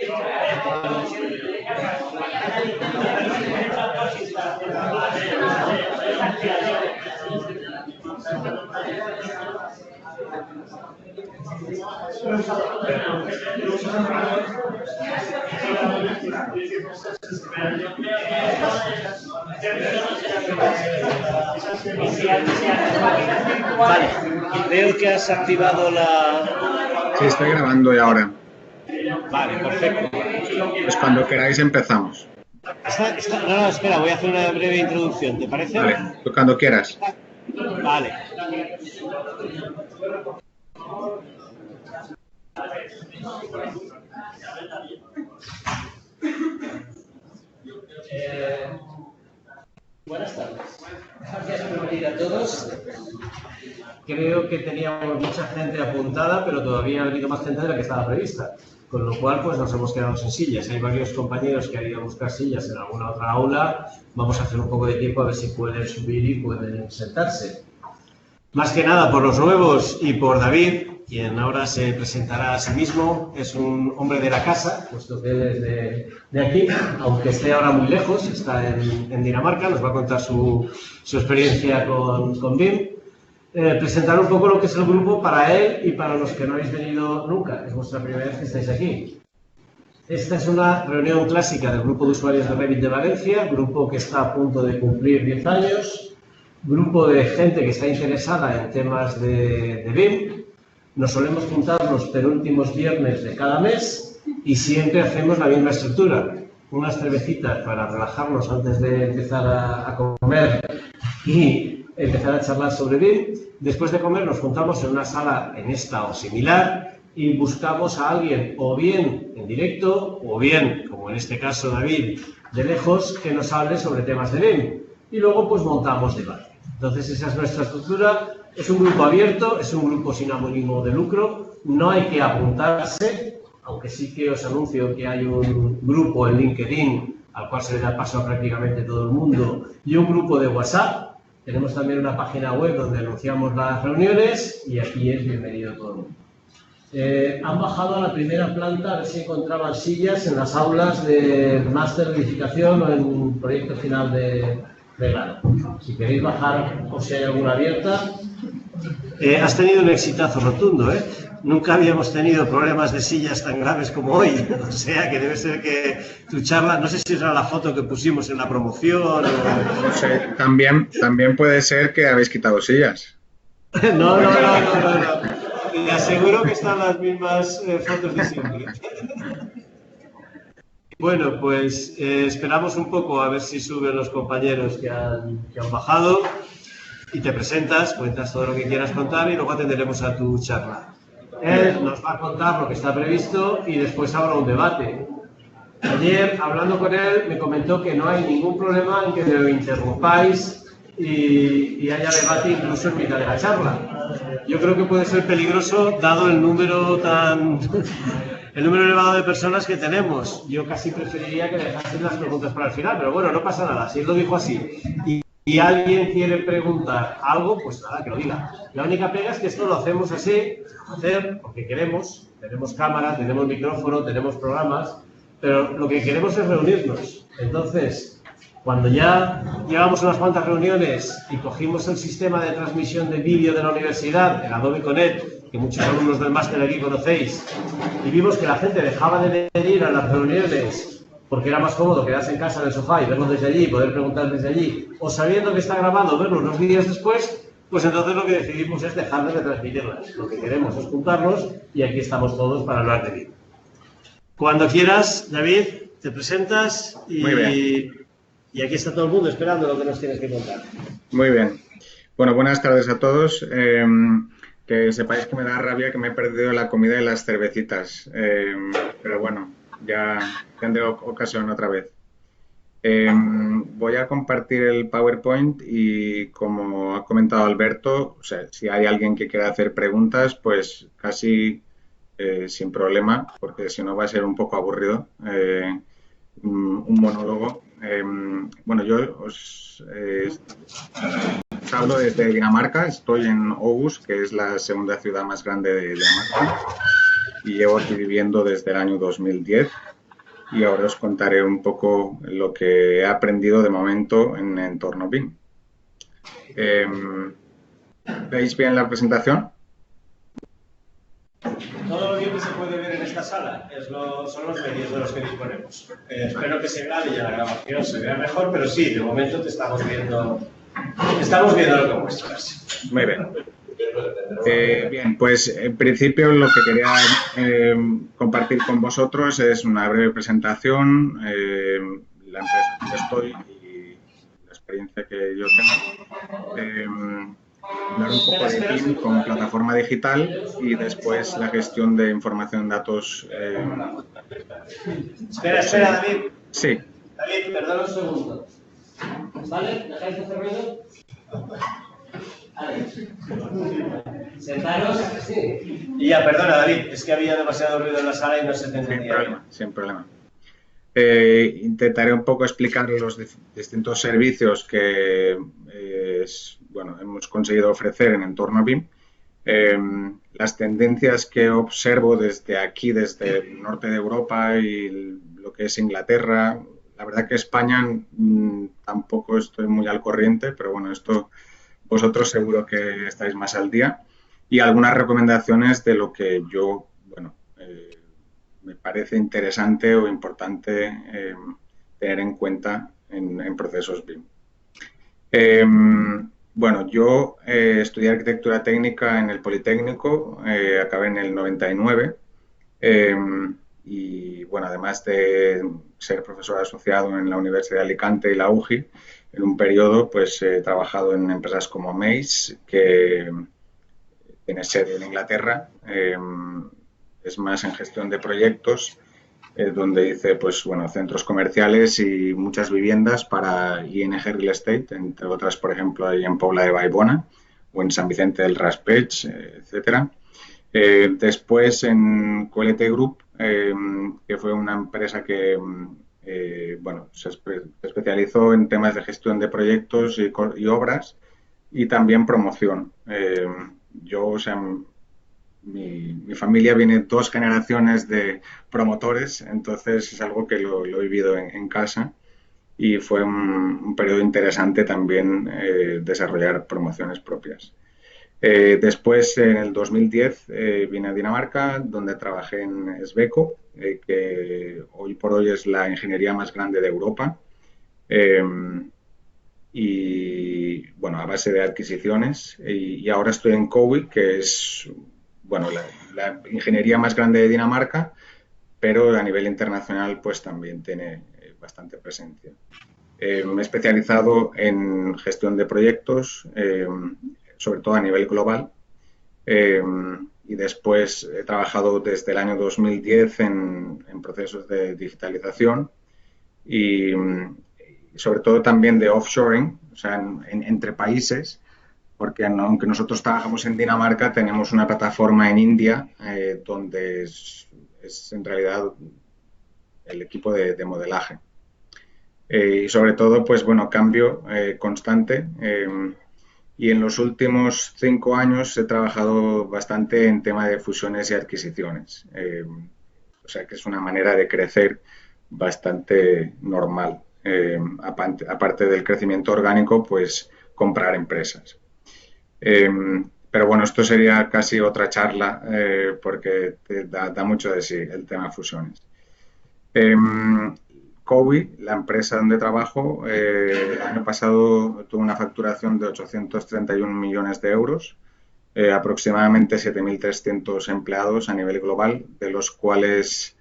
Vale, veo que has activado la... Sí, estoy grabando ya ahora. Vale, perfecto. Pues cuando queráis empezamos. No, espera, voy a hacer una breve introducción, ¿te parece? Vale, tú cuando quieras. Vale. Buenas tardes. Gracias por venir a todos. Creo que teníamos mucha gente apuntada, pero todavía ha venido más gente de la que estaba prevista. Con lo cual, pues nos hemos quedado sin sillas. Hay varios compañeros que han ido a buscar sillas en alguna otra aula. Vamos a hacer un poco de tiempo a ver si pueden subir y pueden sentarse. Más que nada por los nuevos y por David, quien ahora se presentará a sí mismo. Es un hombre de la casa, puesto que él es de aquí, aunque esté ahora muy lejos, está en Dinamarca. Nos va a contar su experiencia con BIM. Presentar un poco lo que es el grupo para él y para los que no habéis venido nunca. Es vuestra primera vez que estáis aquí. Esta es una reunión clásica del grupo de usuarios de Revit de Valencia, grupo que está a punto de cumplir 10 años, grupo de gente que está interesada en temas de BIM. Nos solemos juntar los penúltimos viernes de cada mes y siempre hacemos la misma estructura. Unas cervecitas para relajarnos antes de empezar a comer y empezar a charlar sobre BIM. Después de comer nos juntamos en una sala en esta o similar y buscamos a alguien o bien en directo o bien, como en este caso David, de lejos, que nos hable sobre temas de BIM. Y luego pues montamos debate. Entonces esa es nuestra estructura. Es un grupo abierto, es un grupo sin ánimo de lucro. No hay que apuntarse, aunque sí que os anuncio que hay un grupo en LinkedIn al cual se le da paso a prácticamente todo el mundo y un grupo de WhatsApp. Tenemos también una página web donde anunciamos las reuniones y aquí es bienvenido todo el mundo. Han bajado a la primera planta a ver si encontraban sillas en las aulas de máster de edificación o en proyecto final de grado. Si queréis bajar o si hay alguna abierta. Has tenido un exitazo rotundo, ¿eh? Nunca habíamos tenido problemas de sillas tan graves como hoy. O sea, que debe ser que tu charla, no sé si era la foto que pusimos en la promoción o... No sé, también puede ser que habéis quitado sillas. No. Te aseguro que están las mismas fotos de siempre. Bueno, pues esperamos un poco a ver si suben los compañeros que han bajado y te presentas, cuentas todo lo que quieras contar y luego atenderemos a tu charla. Él nos va a contar lo que está previsto y después habrá un debate. Ayer, hablando con él, me comentó que no hay ningún problema en que lo interrumpáis y haya debate incluso en mitad de la charla. Yo creo que puede ser peligroso dado el número elevado de personas que tenemos. Yo casi preferiría que dejasen las preguntas para el final, pero bueno, no pasa nada, si él lo dijo así. Y alguien quiere preguntar algo, pues nada, que lo diga. La única pega es que esto lo hacemos así, porque queremos, tenemos cámara, tenemos micrófono, tenemos programas, pero lo que queremos es reunirnos. Entonces, cuando ya llevamos unas cuantas reuniones y cogimos el sistema de transmisión de vídeo de la universidad, el Adobe Connect, que muchos alumnos del máster aquí conocéis, y vimos que la gente dejaba de venir a las reuniones porque era más cómodo quedarse en casa en el sofá y verlo desde allí, poder preguntar desde allí, o sabiendo que está grabado, verlo unos días después, pues entonces lo que decidimos es dejar de retransmitirlas. Lo que queremos es juntarnos y aquí estamos todos para hablar de BIM. Cuando quieras, David, te presentas y aquí está todo el mundo esperando lo que nos tienes que contar. Muy bien. Bueno, buenas tardes a todos. Que sepáis que me da rabia que me he perdido la comida y las cervecitas. Pero bueno, ya tendré ocasión otra vez. Voy a compartir el PowerPoint y como ha comentado Alberto, o sea, si hay alguien que quiera hacer preguntas, pues casi sin problema, porque si no va a ser un poco aburrido, un monólogo. Bueno, yo os hablo desde Dinamarca, estoy en Aarhus, que es la segunda ciudad más grande de Dinamarca. y llevo aquí viviendo desde el año 2010 y ahora os contaré un poco lo que he aprendido de momento en entorno BIM. ¿Veis bien la presentación? Todo lo bien que se puede ver en esta sala son los medios de los que disponemos. Espero que se grabe y la grabación se vea mejor, pero sí, de momento te estamos viendo lo que muestras. Muy bien. Bien, pues en principio lo que quería compartir con vosotros es una breve presentación, la empresa en que estoy y la experiencia que yo tengo. Hablar un poco de BIM como plataforma digital y después la gestión de información, datos. Espera, David. Sí. David, perdona un segundo. ¿Vale? ¿Dejáis de hacer ruido? Sentaros. Y ya, perdona, David, es que había demasiado ruido en la sala y no se te entendía. Sin problema. Intentaré un poco explicar los distintos servicios que hemos conseguido ofrecer en entorno BIM, las tendencias que observo desde aquí, desde el norte de Europa y lo que es Inglaterra. La verdad que España tampoco estoy muy al corriente, pero bueno, esto vosotros seguro que estáis más al día. Y algunas recomendaciones de lo que yo, me parece interesante o importante tener en cuenta en procesos BIM. Yo estudié arquitectura técnica en el Politécnico, acabé en el 99 y bueno, además de ser profesor asociado en la Universidad de Alicante y la UGI, en un periodo pues he trabajado en empresas como Mace, que tiene sede en Inglaterra, es más en gestión de proyectos, donde hice centros comerciales y muchas viviendas para ING Real Estate, entre otras, por ejemplo, ahí en Pobla de Vallbona o en San Vicente del Raspeig, etcétera. Después en Coelete Group, que fue una empresa que se especializó en temas de gestión de proyectos y obras y también promoción. Mi familia viene 2 generaciones de promotores, entonces es algo que lo he vivido en casa y fue un periodo interesante también desarrollar promociones propias. Después, en el 2010, vine a Dinamarca, donde trabajé en Sweco, que hoy por hoy es la ingeniería más grande de Europa. A base de adquisiciones. Y ahora estoy en COWI, que es la ingeniería más grande de Dinamarca, pero a nivel internacional pues también tiene bastante presencia. Me he especializado en gestión de proyectos, sobre todo a nivel global, y después he trabajado desde el año 2010 en procesos de digitalización y sobre todo también de offshoring, o sea, entre países, porque aunque nosotros trabajamos en Dinamarca, tenemos una plataforma en India donde es en realidad el equipo de modelaje. Y sobre todo, cambio constante. Y en los últimos 5 años he trabajado bastante en tema de fusiones y adquisiciones. O sea que es una manera de crecer bastante normal. Aparte del crecimiento orgánico, pues comprar empresas. Pero bueno, esto sería casi otra charla porque da mucho de sí el tema fusiones. COWI, la empresa donde trabajo, el año pasado tuvo una facturación de 831 millones de euros, aproximadamente 7.300 empleados a nivel global, de los cuales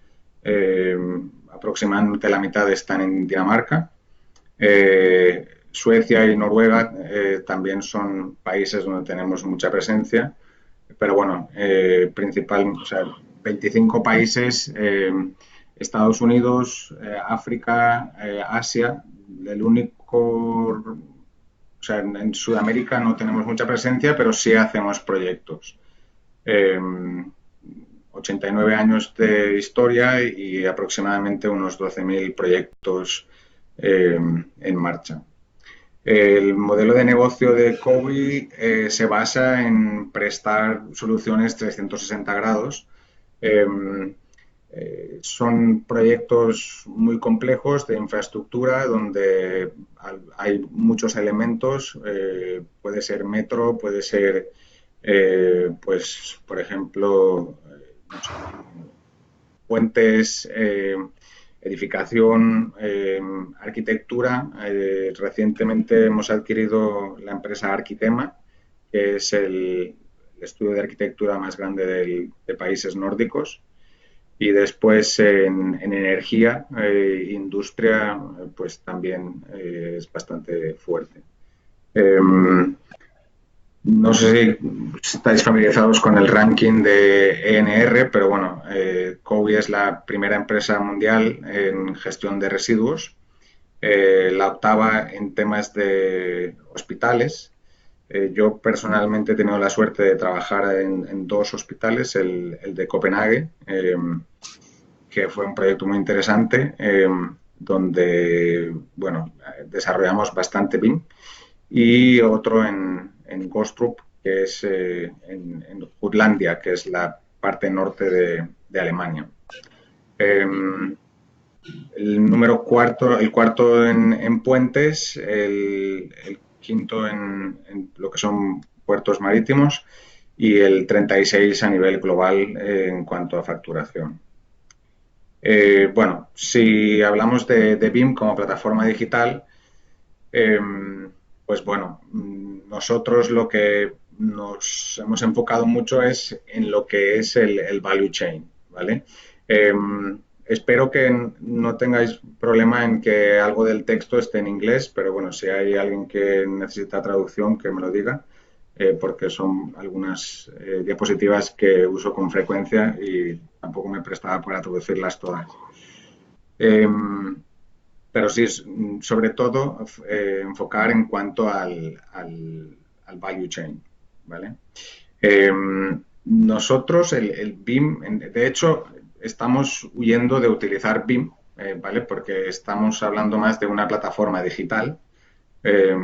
aproximadamente la mitad están en Dinamarca. Suecia y Noruega también son países donde tenemos mucha presencia, pero bueno, 25 países, Estados Unidos, África, Asia, en Sudamérica no tenemos mucha presencia, pero sí hacemos proyectos. 89 años de historia y aproximadamente unos 12.000 proyectos en marcha. El modelo de negocio de COWI se basa en prestar soluciones 360 grados Son proyectos muy complejos de infraestructura donde hay muchos elementos, puede ser metro, puede ser, pues, por ejemplo, no sé, puentes, edificación, arquitectura. Recientemente hemos adquirido la empresa Arquitema, que es el estudio de arquitectura más grande de países nórdicos. Y después en energía, industria, pues también es bastante fuerte. Eh, no sé si estáis familiarizados con el ranking de ENR, pero bueno, COWI es la primera empresa mundial en gestión de residuos, la octava en temas de hospitales. Yo personalmente he tenido la suerte de trabajar en dos hospitales, el de Copenhague, que fue un proyecto muy interesante, donde, bueno, desarrollamos bastante BIM, y otro en Gostrup, que es en Jutlandia, que es la parte norte de Alemania. El número cuarto, el cuarto en puentes, el quinto en lo que son puertos marítimos y el 36 a nivel global en cuanto a facturación. Bueno, si hablamos de BIM como plataforma digital, eh, pues bueno, nosotros lo que nos hemos enfocado mucho es en lo que es el value chain, ¿vale? Eh, Espero que no tengáis problema en que algo del texto esté en inglés, pero bueno, si hay alguien que necesita traducción, que me lo diga, porque son algunas diapositivas que uso con frecuencia y tampoco me prestaba para traducirlas todas. Eh, pero sí, sobre todo enfocar en cuanto al value chain, ¿vale? Eh, Nosotros, el BIM, de hecho, estamos huyendo de utilizar BIM, ¿vale? Porque estamos hablando más de una plataforma digital, eh,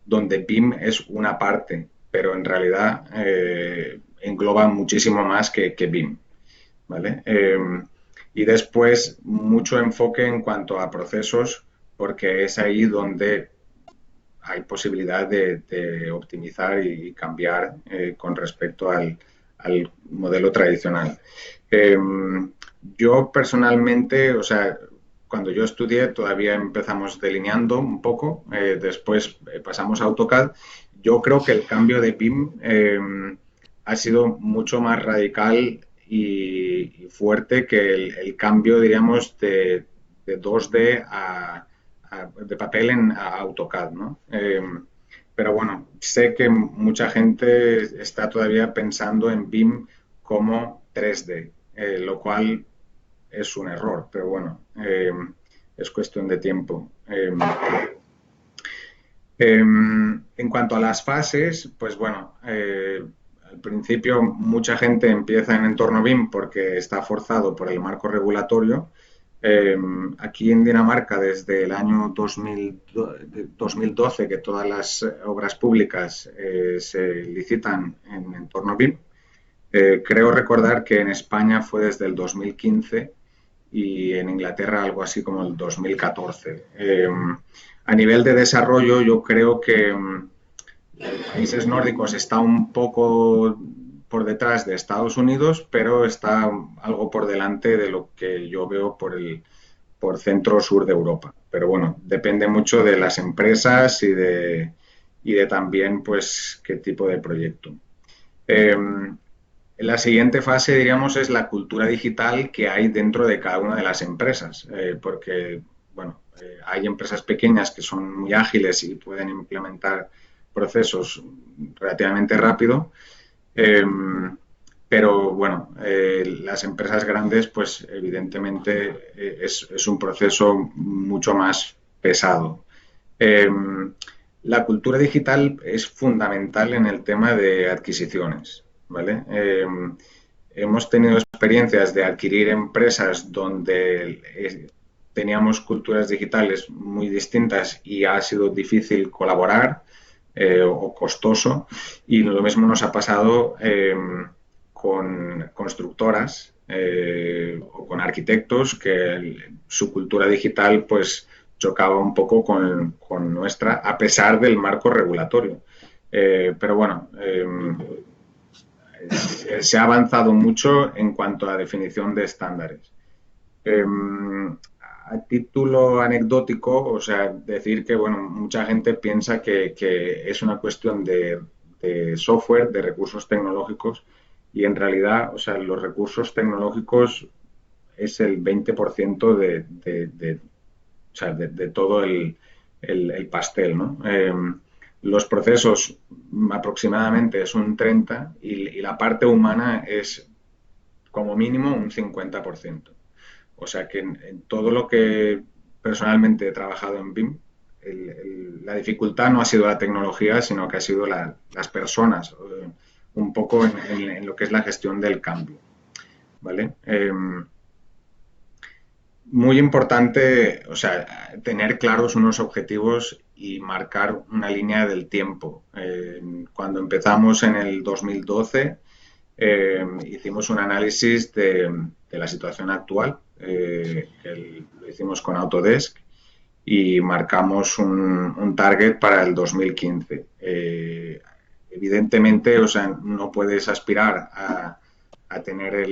donde BIM es una parte, pero en realidad engloba muchísimo más que BIM, ¿vale? Y después mucho enfoque en cuanto a procesos, porque es ahí donde hay posibilidad de optimizar y cambiar con respecto al modelo tradicional. Eh, yo personalmente, o sea, cuando yo estudié todavía empezamos delineando un poco, después pasamos a AutoCAD. Yo creo que el cambio de BIM ha sido mucho más radical y fuerte que el cambio, diríamos, de 2D de papel a AutoCAD, ¿no? Pero bueno, sé que mucha gente está todavía pensando en BIM como 3D, lo cual es un error, pero bueno, es cuestión de tiempo. En cuanto a las fases, pues bueno, al principio mucha gente empieza en entorno BIM porque está forzado por el marco regulatorio. Aquí en Dinamarca, desde el año 2012, que todas las obras públicas se licitan en entorno BIM, creo recordar que en España fue desde el 2015 y en Inglaterra algo así como el 2014. A nivel de desarrollo, yo creo que países nórdicos está un poco por detrás de Estados Unidos, pero está algo por delante de lo que yo veo por centro-sur de Europa. Pero bueno, depende mucho de las empresas y de también pues qué tipo de proyecto. Eh, la siguiente fase, diríamos, es la cultura digital que hay dentro de cada una de las empresas, porque, bueno, hay empresas pequeñas que son muy ágiles y pueden implementar procesos relativamente rápido, eh, pero bueno, las empresas grandes, pues evidentemente es un proceso mucho más pesado. Eh, la cultura digital es fundamental en el tema de adquisiciones, ¿vale? Hemos tenido experiencias de adquirir empresas donde teníamos culturas digitales muy distintas y ha sido difícil colaborar o costoso. Y lo mismo nos ha pasado con constructoras o con arquitectos que su cultura digital pues chocaba un poco con nuestra, a pesar del marco regulatorio. Pero bueno, se ha avanzado mucho en cuanto a definición de estándares. A título anecdótico, o sea, decir que, bueno, mucha gente piensa que es una cuestión de software, de recursos tecnológicos, y en realidad, o sea, los recursos tecnológicos es el 20% o sea, de todo el pastel, ¿no? Los procesos aproximadamente es un 30% y la parte humana es como mínimo un 50%. O sea que en todo lo que personalmente he trabajado en BIM, la dificultad no ha sido la tecnología, sino que ha sido las personas, un poco en lo que es la gestión del cambio. ¿Vale? Muy importante, o sea, tener claros unos objetivos y marcar una línea del tiempo. Cuando empezamos en el 2012, hicimos un análisis de la situación actual, lo hicimos con Autodesk y marcamos un target para el 2015. Evidentemente, o sea, no puedes aspirar a tener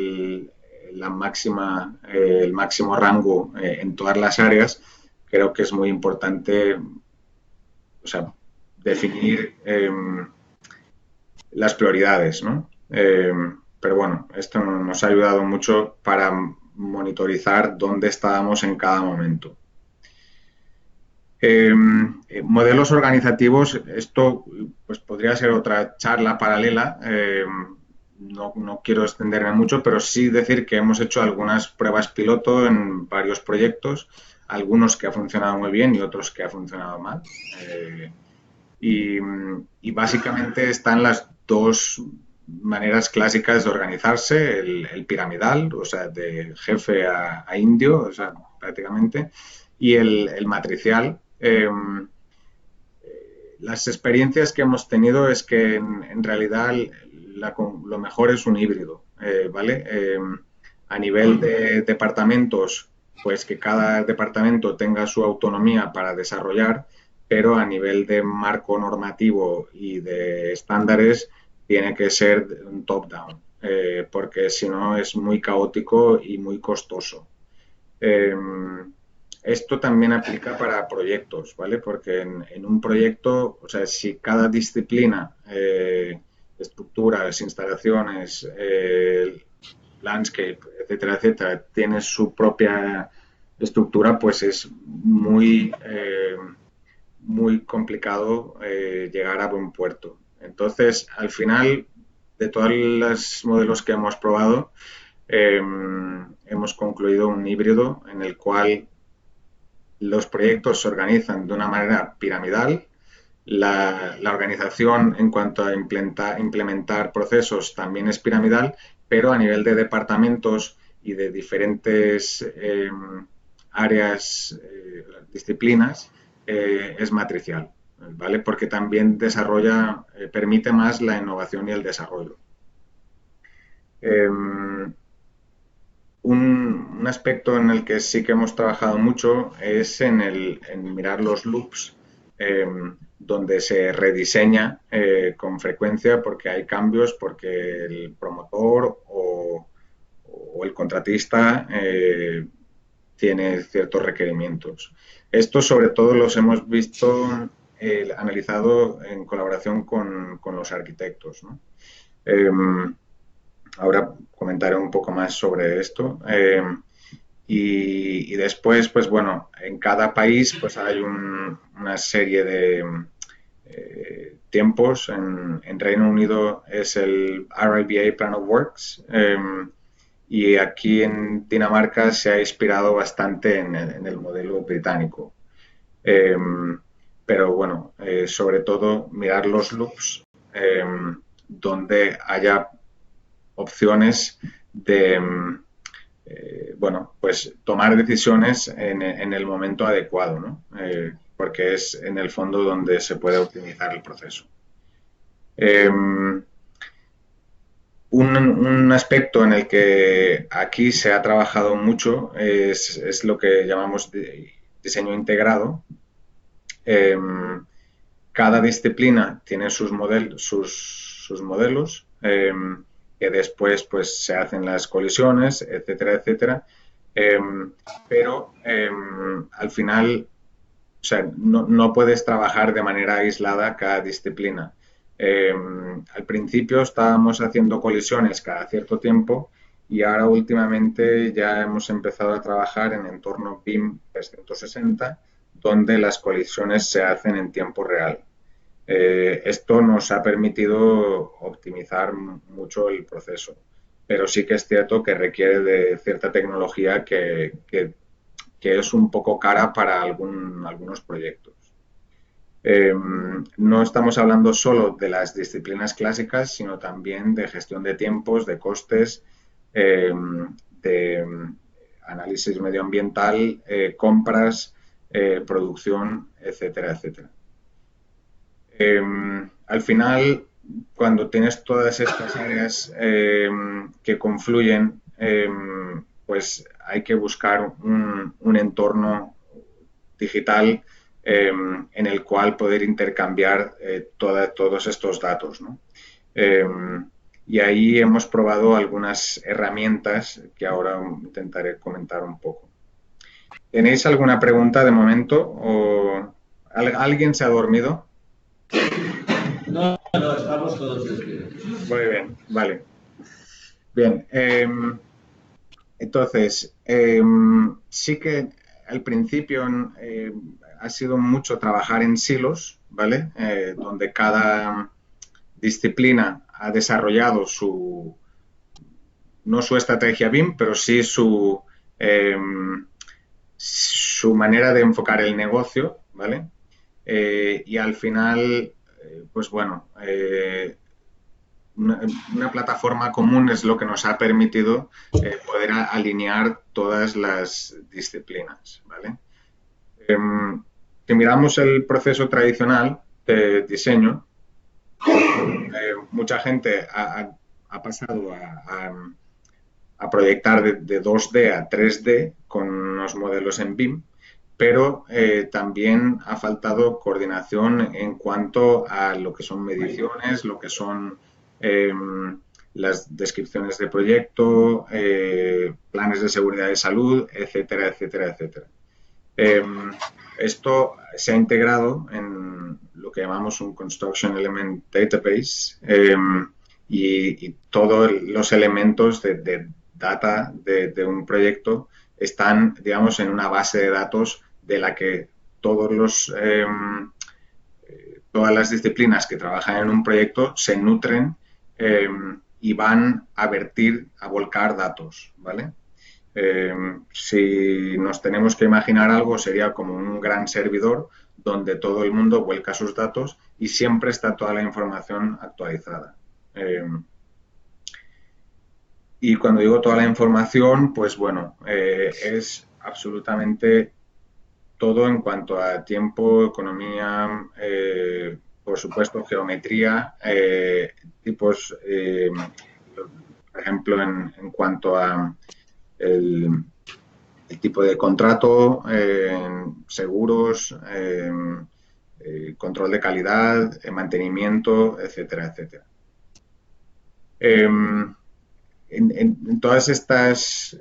la máxima, el máximo rango en todas las áreas. Creo que es muy importante, o sea, definir las prioridades, ¿no? Pero bueno, esto nos ha ayudado mucho para monitorizar dónde estábamos en cada momento. Modelos organizativos, esto pues podría ser otra charla paralela. No quiero extenderme mucho, pero sí decir que hemos hecho algunas pruebas piloto en varios proyectos, algunos que ha funcionado muy bien y otros que ha funcionado mal. Y básicamente están las dos maneras clásicas de organizarse, el piramidal, o sea, de jefe a indio, o sea, prácticamente, y el matricial. Las experiencias que hemos tenido es que en realidad lo mejor es un híbrido, ¿vale? A nivel de departamentos, pues que cada departamento tenga su autonomía para desarrollar, pero a nivel de marco normativo y de estándares tiene que ser un top-down, porque si no es muy caótico y muy costoso. Esto también aplica para proyectos, ¿vale? Porque en un proyecto, o sea, si cada disciplina, estructuras, instalaciones, landscape, etcétera, tiene su propia estructura, pues es muy complicado llegar a buen puerto. Entonces, al final, de todos los modelos que hemos probado, hemos concluido un híbrido en el cual los proyectos se organizan de una manera piramidal. La organización en cuanto a implementar procesos también es piramidal, pero a nivel de departamentos y de diferentes áreas, disciplinas, es matricial, ¿vale? Porque también permite más la innovación y el desarrollo. Un aspecto en el que sí que hemos trabajado mucho es en mirar los loops, donde se rediseña con frecuencia porque hay cambios, porque el promotor o el contratista tiene ciertos requerimientos. Estos sobre todo los hemos visto analizado en colaboración con los arquitectos, ¿no? Ahora comentaré un poco más sobre esto. Y después, pues bueno, en cada país pues hay una serie de tiempos. En Reino Unido es el RIBA Plan of Works, y aquí en Dinamarca se ha inspirado bastante en el modelo británico. Pero bueno, sobre todo mirar los loops donde haya opciones de, bueno, pues tomar decisiones en el momento adecuado, ¿no? Porque es en el fondo donde se puede optimizar el proceso. Un aspecto en el que aquí se ha trabajado mucho es lo que llamamos diseño integrado. Cada disciplina tiene sus modelos que después pues, se hacen las colisiones, etcétera, etcétera. Pero al final, o sea, no puedes trabajar de manera aislada cada disciplina. Al principio estábamos haciendo colisiones cada cierto tiempo y ahora últimamente ya hemos empezado a trabajar en entorno BIM 360, donde las colisiones se hacen en tiempo real. Esto nos ha permitido optimizar mucho el proceso, pero sí que es cierto que requiere de cierta tecnología que es un poco cara para algunos proyectos. No estamos hablando solo de las disciplinas clásicas, sino también de gestión de tiempos, de costes, de análisis medioambiental, compras, producción, etcétera, etcétera. Al final, cuando tienes todas estas áreas que confluyen, pues hay que buscar un entorno digital en el cual poder intercambiar todos estos datos, ¿no? Y ahí hemos probado algunas herramientas que ahora intentaré comentar un poco. ¿Tenéis alguna pregunta de momento? ¿O alguien se ha dormido? No, estamos todos despiertos. Muy bien, vale. Bien, entonces, sí que al principio ha sido mucho trabajar en silos, ¿vale? Donde cada disciplina ha desarrollado no su estrategia BIM, pero sí su manera de enfocar el negocio, ¿vale? Y al final, pues bueno, una plataforma común es lo que nos ha permitido poder alinear todas las disciplinas, ¿vale? Si miramos el proceso tradicional de diseño, mucha gente ha pasado a proyectar de 2D a 3D con unos modelos en BIM, pero también ha faltado coordinación en cuanto a lo que son mediciones, lo que son las descripciones de proyecto, planes de seguridad y salud, etcétera, etcétera, etcétera. Esto se ha integrado en lo que llamamos un Construction Element Database y todos los elementos de data de un proyecto están, digamos, en una base de datos de la que todas las disciplinas que trabajan en un proyecto se nutren y van a vertir, a volcar datos, ¿vale? Si nos tenemos que imaginar algo, sería como un gran servidor donde todo el mundo vuelca sus datos y siempre está toda la información actualizada. Y cuando digo toda la información, pues bueno, es absolutamente todo en cuanto a tiempo, economía, por supuesto, geometría, tipos, por ejemplo, en cuanto a el tipo de contrato, seguros, control de calidad, mantenimiento, etcétera, etcétera. En todas estas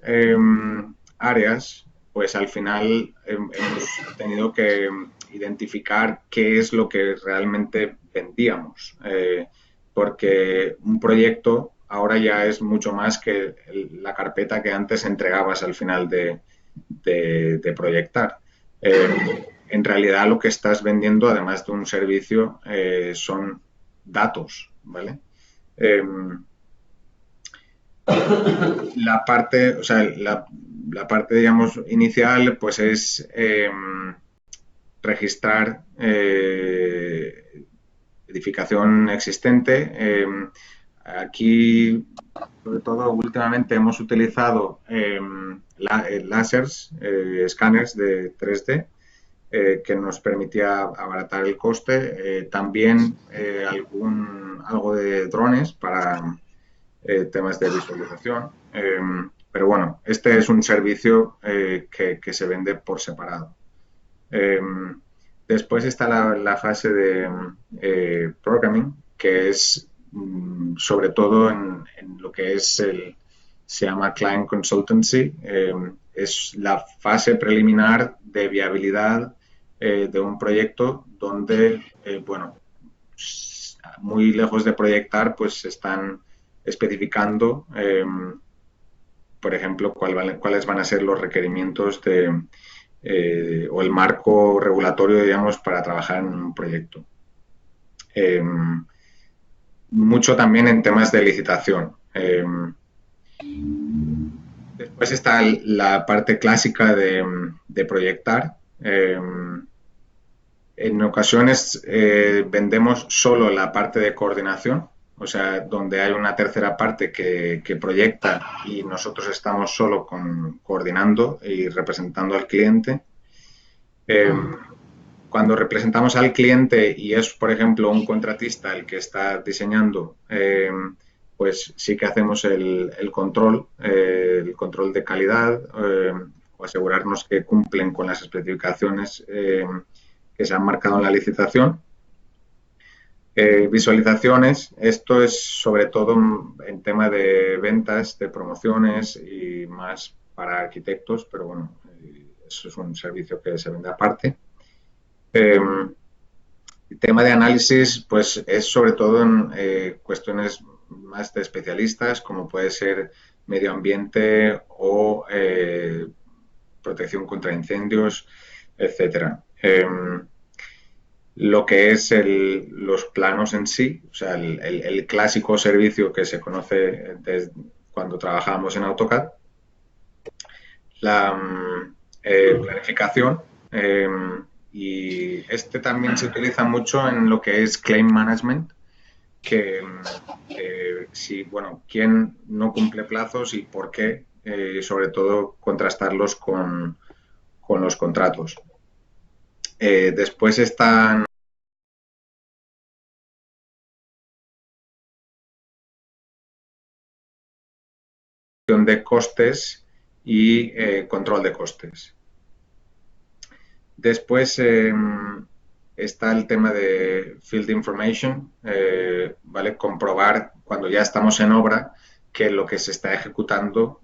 áreas, pues al final hemos tenido que identificar qué es lo que realmente vendíamos, porque un proyecto ahora ya es mucho más que la carpeta que antes entregabas al final de proyectar. En realidad lo que estás vendiendo, además de un servicio, son datos, ¿vale? La parte, o sea, la parte, digamos, inicial, pues es registrar edificación existente. Aquí, sobre todo, últimamente hemos utilizado láseres, escáneres de 3D, que nos permitía abaratar el coste. También algo de drones para temas de visualización. Pero bueno, este es un servicio que se vende por separado. Después está la fase de programming, que es sobre todo en lo que se llama Client Consultancy. Es la fase preliminar de viabilidad de un proyecto donde, bueno, muy lejos de proyectar, pues se están especificando, por ejemplo, cuáles van a ser los requerimientos o el marco regulatorio, digamos, para trabajar en un proyecto. Mucho también en temas de licitación. Después está la parte clásica de proyectar. En ocasiones vendemos solo la parte de coordinación, o sea, donde hay una tercera parte que proyecta y nosotros estamos solo coordinando y representando al cliente. Cuando representamos al cliente y es, por ejemplo, un contratista el que está diseñando, pues sí que hacemos el control de calidad o asegurarnos que cumplen con las especificaciones que se han marcado en la licitación. Visualizaciones, esto es sobre todo en tema de ventas, de promociones y más para arquitectos, pero bueno, eso es un servicio que se vende aparte. El tema de análisis, pues es sobre todo en cuestiones más de especialistas, como puede ser medio ambiente o protección contra incendios, etcétera. Lo que es los planos en sí, o sea, el clásico servicio que se conoce desde cuando trabajábamos en AutoCAD, la planificación, y este también se utiliza mucho en lo que es claim management, que si, bueno, quién no cumple plazos y por qué, sobre todo contrastarlos con los contratos. Después están de costes y control de costes. Después está el tema de Field Information, ¿vale? Comprobar cuando ya estamos en obra que lo que se está ejecutando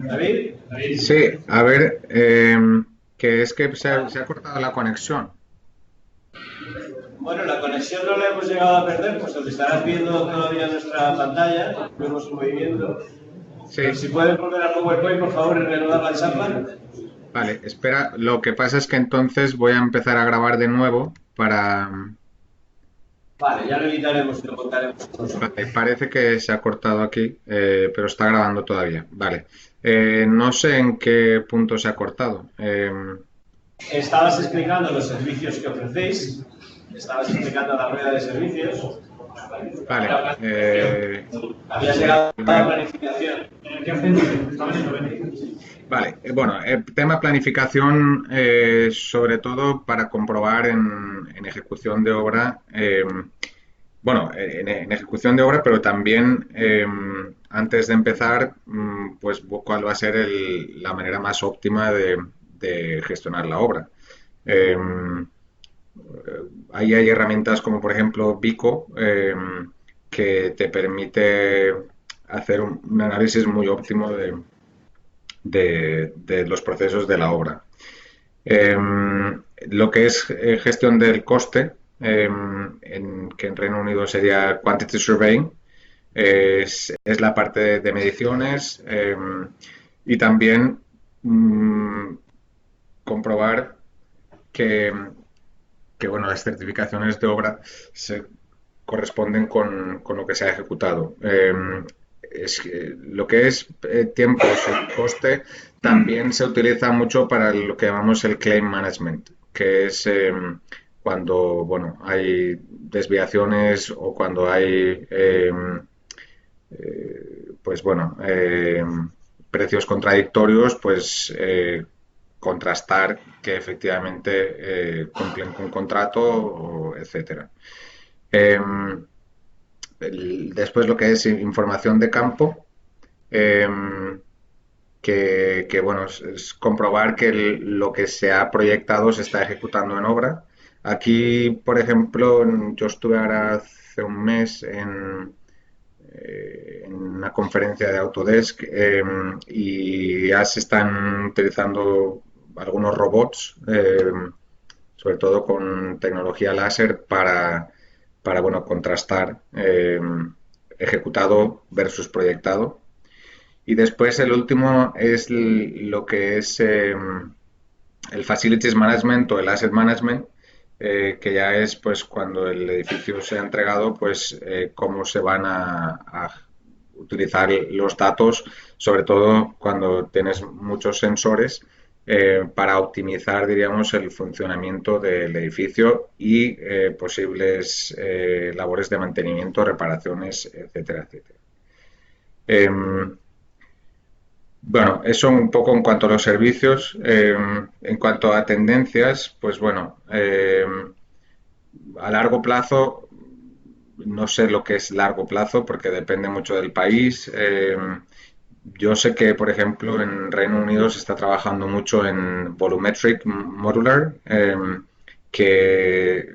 ¿David? Sí, a ver, que es que se ha cortado la conexión. Bueno, la conexión no la hemos llegado a perder, pues lo que estarás viendo todavía en nuestra pantalla, vemos un movimiento. Sí. Pero si puedes volver a PowerPoint, por favor, y reanudar la charla. Vale, espera, lo que pasa es que entonces voy a empezar a grabar de nuevo para... Vale, ya lo editaremos y lo contaremos. Vale, parece que se ha cortado aquí, pero está grabando todavía. Vale. No sé en qué punto se ha cortado. Estabas explicando los servicios que ofrecéis, estabas explicando la rueda de servicios. Vale. Habías llegado a la planificación. Vale, bueno, tema planificación, sobre todo para comprobar en ejecución de obra, bueno, en ejecución de obra, pero también antes de empezar, pues cuál va a ser la manera más óptima de gestionar la obra. Ahí hay herramientas como por ejemplo Vico, que te permite hacer un análisis muy óptimo de los procesos de la obra. Lo que es gestión del coste, que en Reino Unido sería Quantity Surveying, es la parte de mediciones y también comprobar que bueno, las certificaciones de obra se corresponden con lo que se ha ejecutado. Lo que es tiempos y coste también se utiliza mucho para lo que llamamos el claim management, que es cuando, bueno, hay desviaciones o cuando hay, pues bueno, precios contradictorios, pues contrastar que efectivamente cumplen con contrato, etcétera. Después lo que es información de campo, eh, bueno, es comprobar que lo que se ha proyectado se está ejecutando en obra. Aquí, por ejemplo, yo estuve ahora hace un mes en una conferencia de Autodesk y ya se están utilizando algunos robots, sobre todo con tecnología láser para bueno, contrastar ejecutado versus proyectado. Y después el último es lo que es el Facilities Management o el Asset Management, que ya es pues cuando el edificio se ha entregado, pues cómo se van a utilizar los datos, sobre todo cuando tienes muchos sensores, para optimizar, diríamos, el funcionamiento del edificio y posibles labores de mantenimiento, reparaciones, etcétera, etcétera. Bueno, eso un poco en cuanto a los servicios. En cuanto a tendencias, pues bueno, a largo plazo, no sé lo que es largo plazo porque depende mucho del país. Yo sé que, por ejemplo, en Reino Unido se está trabajando mucho en Volumetric Modular, que,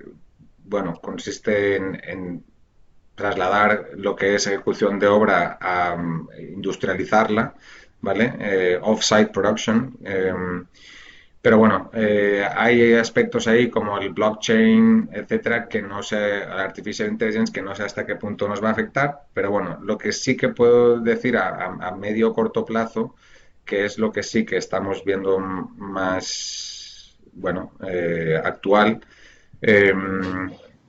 bueno, consiste en trasladar lo que es ejecución de obra a industrializarla, ¿vale? Off-site production. Pero bueno, hay aspectos ahí como el blockchain, etcétera, que no sé, la artificial intelligence, que no sé hasta qué punto nos va a afectar. Pero bueno, lo que sí que puedo decir a medio o corto plazo, que es lo que sí que estamos viendo más, bueno, actual, eh,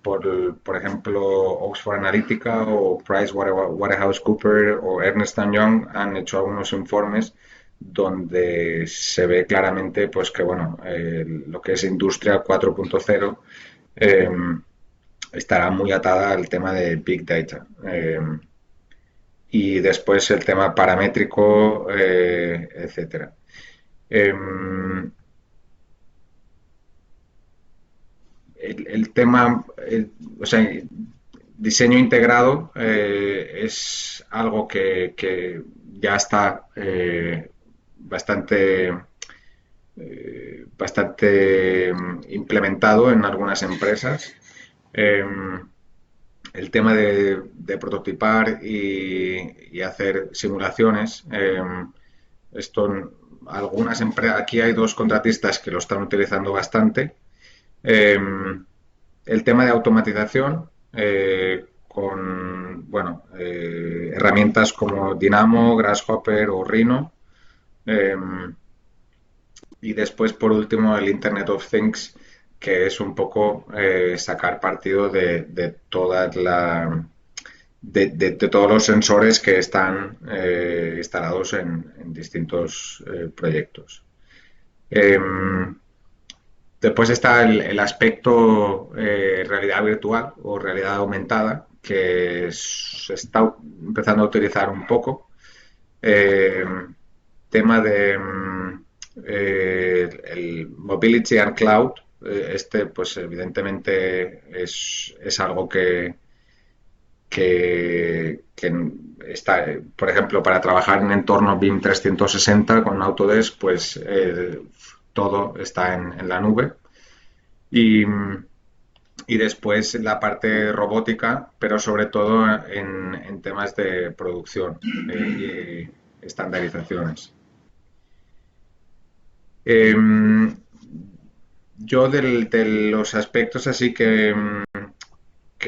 por ejemplo, Oxford Analytica o PricewaterhouseCoopers o Ernst Young han hecho algunos informes donde se ve claramente pues que bueno, lo que es industria 4.0 eh, estará muy atada al tema de Big Data. Y después el tema paramétrico, etcétera. El tema, o sea, diseño integrado es algo que ya está bastante implementado en algunas empresas. El tema de prototipar y hacer simulaciones, algunas empresas, aquí hay dos contratistas que lo están utilizando bastante. El tema de automatización con bueno, herramientas como Dynamo, Grasshopper o Rhino. Y después, por último, el Internet of Things, que es un poco sacar partido de todas de todos los sensores que están instalados en distintos proyectos. Después está el aspecto realidad virtual o realidad aumentada, que se está empezando a utilizar un poco. Tema de el Mobility and Cloud, pues evidentemente es algo que está, por ejemplo, para trabajar en entorno BIM 360 con Autodesk, pues todo está en la nube. Y después la parte robótica, pero sobre todo en temas de producción y estandarizaciones. Yo de los aspectos así que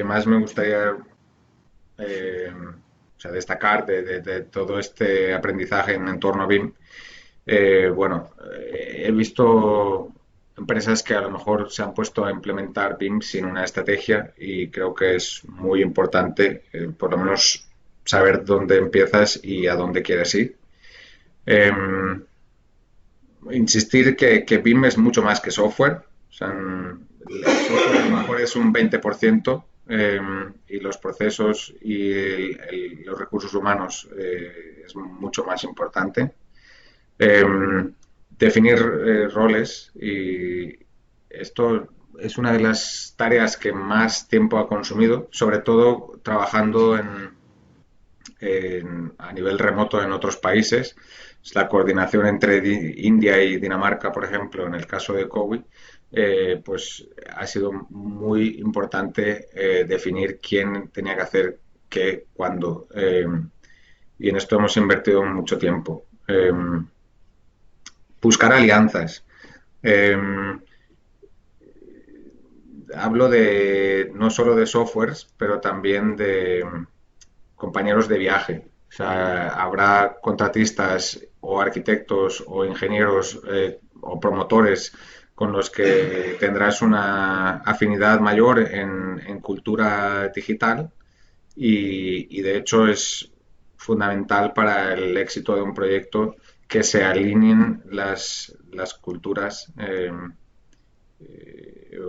más me gustaría o sea, destacar de todo este aprendizaje en entorno BIM, bueno, he visto empresas que a lo mejor se han puesto a implementar BIM sin una estrategia y creo que es muy importante, por lo menos, saber dónde empiezas y a dónde quieres ir. Insistir que BIM es mucho más que software. O sea, el software a lo mejor es un 20%, y los procesos y los recursos humanos es mucho más importante. Definir roles, y esto es una de las tareas que más tiempo ha consumido, sobre todo trabajando a nivel remoto en otros países. Es la coordinación entre India y Dinamarca, por ejemplo, en el caso de COVID, pues ha sido muy importante definir quién tenía que hacer qué, cuándo. Y en esto hemos invertido mucho tiempo. Buscar alianzas. Hablo no solo de softwares, pero también de compañeros de viaje. O sea, habrá contratistas o arquitectos o ingenieros o promotores con los que tendrás una afinidad mayor en cultura digital, y de hecho es fundamental para el éxito de un proyecto que se alineen las culturas,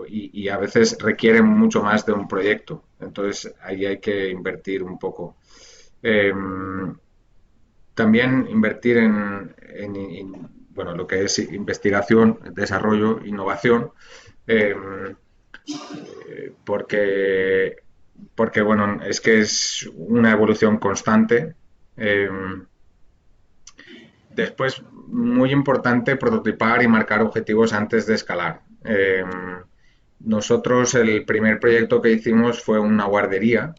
y a veces requieren mucho más de un proyecto. Entonces ahí hay que invertir un poco. También invertir bueno, lo que es investigación, desarrollo, innovación, porque bueno, es que es una evolución constante. Después, muy importante, prototipar y marcar objetivos antes de escalar. Nosotros, el primer proyecto que hicimos fue una guardería,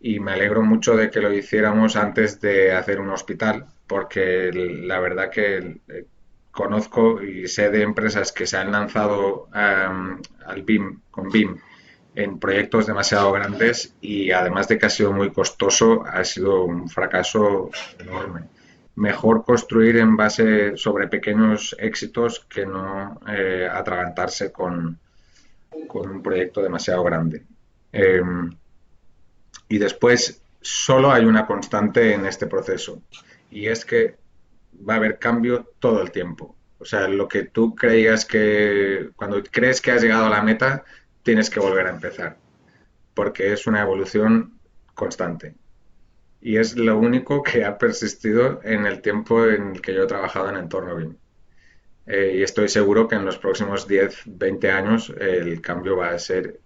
y me alegro mucho de que lo hiciéramos antes de hacer un hospital, porque la verdad que conozco y sé de empresas que se han lanzado al BIM, con BIM, en proyectos demasiado grandes, y además de que ha sido muy costoso, ha sido un fracaso enorme. Mejor construir en base sobre pequeños éxitos que no atragantarse con un proyecto demasiado grande. Y después, solo hay una constante en este proceso, y es que va a haber cambio todo el tiempo. O sea, lo que tú creías cuando crees que has llegado a la meta, tienes que volver a empezar, porque es una evolución constante. Y es lo único que ha persistido en el tiempo en el que yo he trabajado en entorno BIM. Y estoy seguro que en los próximos 10, 20 años el cambio va a ser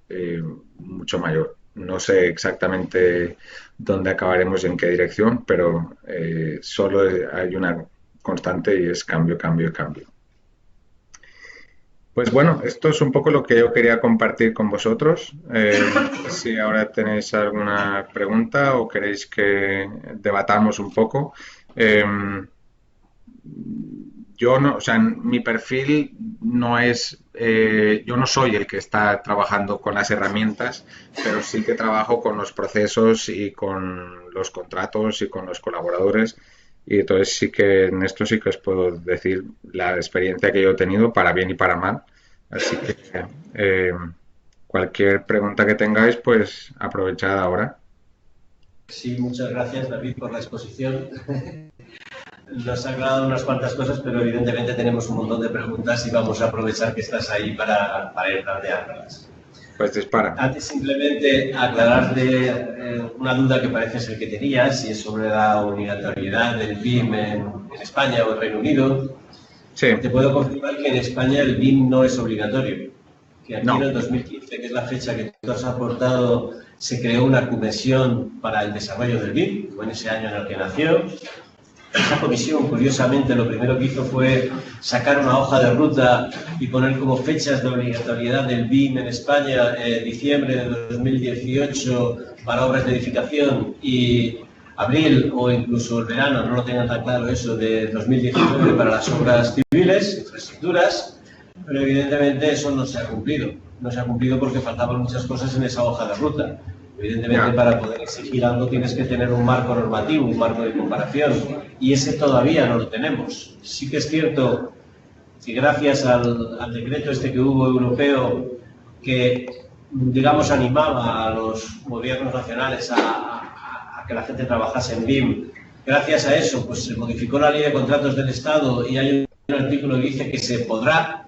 mucho mayor. No sé exactamente dónde acabaremos y en qué dirección, pero solo hay una constante, y es cambio, cambio, cambio. Pues bueno, esto es un poco lo que yo quería compartir con vosotros. Si ahora tenéis alguna pregunta o queréis que debatamos un poco. Yo no, o sea, mi perfil no es, yo no soy el que está trabajando con las herramientas, pero sí que trabajo con los procesos y con los contratos y con los colaboradores. Y entonces sí que en esto sí que os puedo decir la experiencia que yo he tenido, para bien y para mal. Así que cualquier pregunta que tengáis, pues aprovechad ahora. Sí, muchas gracias, David, por la exposición. Nos ha aclarado unas cuantas cosas, pero evidentemente tenemos un montón de preguntas y vamos a aprovechar que estás ahí para ir planteándolas. Pues dispara. Antes, simplemente aclararte una duda que parece ser que tenías, y es sobre la obligatoriedad del BIM en España o en Reino Unido. Sí. Te puedo confirmar que en España el BIM no es obligatorio. Que aquí No. en el 2015, que es la fecha que tú has aportado, se creó una comisión para el desarrollo del BIM, fue en ese año en el que nació. Esa comisión, curiosamente, lo primero que hizo fue sacar una hoja de ruta y poner como fechas de obligatoriedad del BIM en España diciembre de 2018 para obras de edificación, y abril o incluso el verano, no lo tengan tan claro eso, de 2019 para las obras civiles, infraestructuras, pero evidentemente eso no se ha cumplido. No se ha cumplido porque faltaban muchas cosas en esa hoja de ruta. Evidentemente, para poder exigir algo tienes que tener un marco normativo, un marco de comparación, y ese todavía no lo tenemos. Sí que es cierto que gracias al decreto este que hubo europeo, que, digamos, animaba a los gobiernos nacionales a que la gente trabajase en BIM, gracias a eso pues se modificó la ley de contratos del Estado, y hay un artículo que dice que se podrá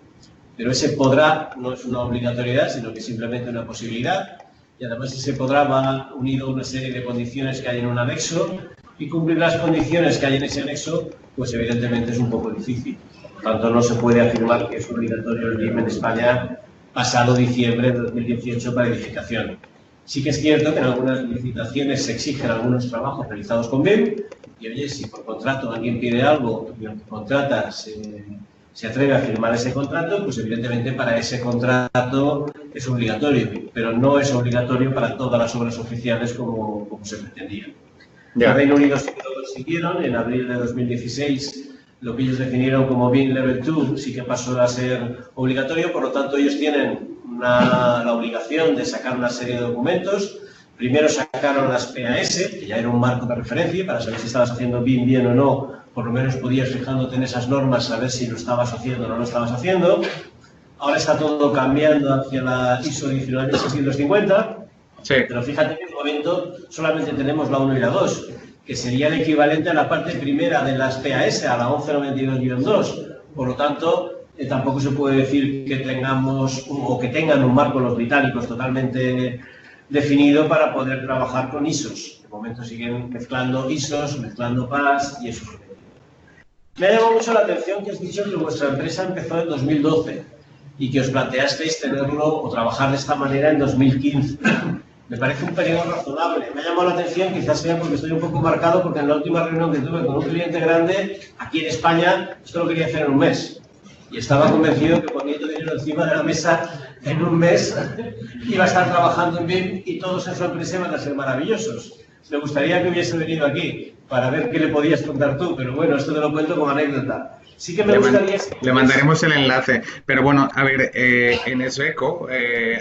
pero ese podrá no es una obligatoriedad, sino que es simplemente una posibilidad. Y además ese podrá va unido a una serie de condiciones que hay en un anexo, y cumplir las condiciones que hay en ese anexo, pues evidentemente es un poco difícil. Por lo tanto, no se puede afirmar que es obligatorio el BIM en España pasado diciembre de 2018 para edificación. Sí que es cierto que en algunas licitaciones se exigen algunos trabajos realizados con BIM, y oye, si por contrato alguien pide algo y el que contrata se atreve a firmar ese contrato, pues evidentemente para ese contrato es obligatorio, pero no es obligatorio para todas las obras oficiales como se pretendía. En Reino Unido sí que lo consiguieron, en abril de 2016 lo que ellos definieron como BIM Level 2 sí que pasó a ser obligatorio, por lo tanto ellos tienen la obligación de sacar una serie de documentos. Primero sacaron las PAS, que ya era un marco de referencia para saber si estabas haciendo BIM bien o no, por lo menos podías fijándote en esas normas saber si lo estabas haciendo o no lo estabas haciendo. Ahora está todo cambiando hacia la ISO 19650. Sí. Pero fíjate que en el momento solamente tenemos la 1 y la 2, que sería el equivalente a la parte primera de las PAS, a la 1192-2. Por lo tanto, tampoco se puede decir que tengamos o que tengan un marco los británicos totalmente definido para poder trabajar con ISOs. De momento siguen mezclando ISOs, mezclando PAS y eso. Me ha llamado mucho la atención que has dicho que vuestra empresa empezó en 2012 y que os planteasteis tenerlo o trabajar de esta manera en 2015. Me parece un periodo razonable. Me ha llamado la atención, quizás sea porque estoy un poco marcado, porque en la última reunión que tuve con un cliente grande, aquí en España, esto lo quería hacer en un mes. Y estaba convencido que poniendo dinero encima de la mesa, en un mes, iba a estar trabajando en BIM y todos en su empresa van a ser maravillosos. Me gustaría que hubiese venido aquí para ver qué le podías contar tú, pero bueno, esto te lo cuento como anécdota. Sí que me gustaría... Le mandaremos el enlace. Pero bueno, a ver, en Sweco,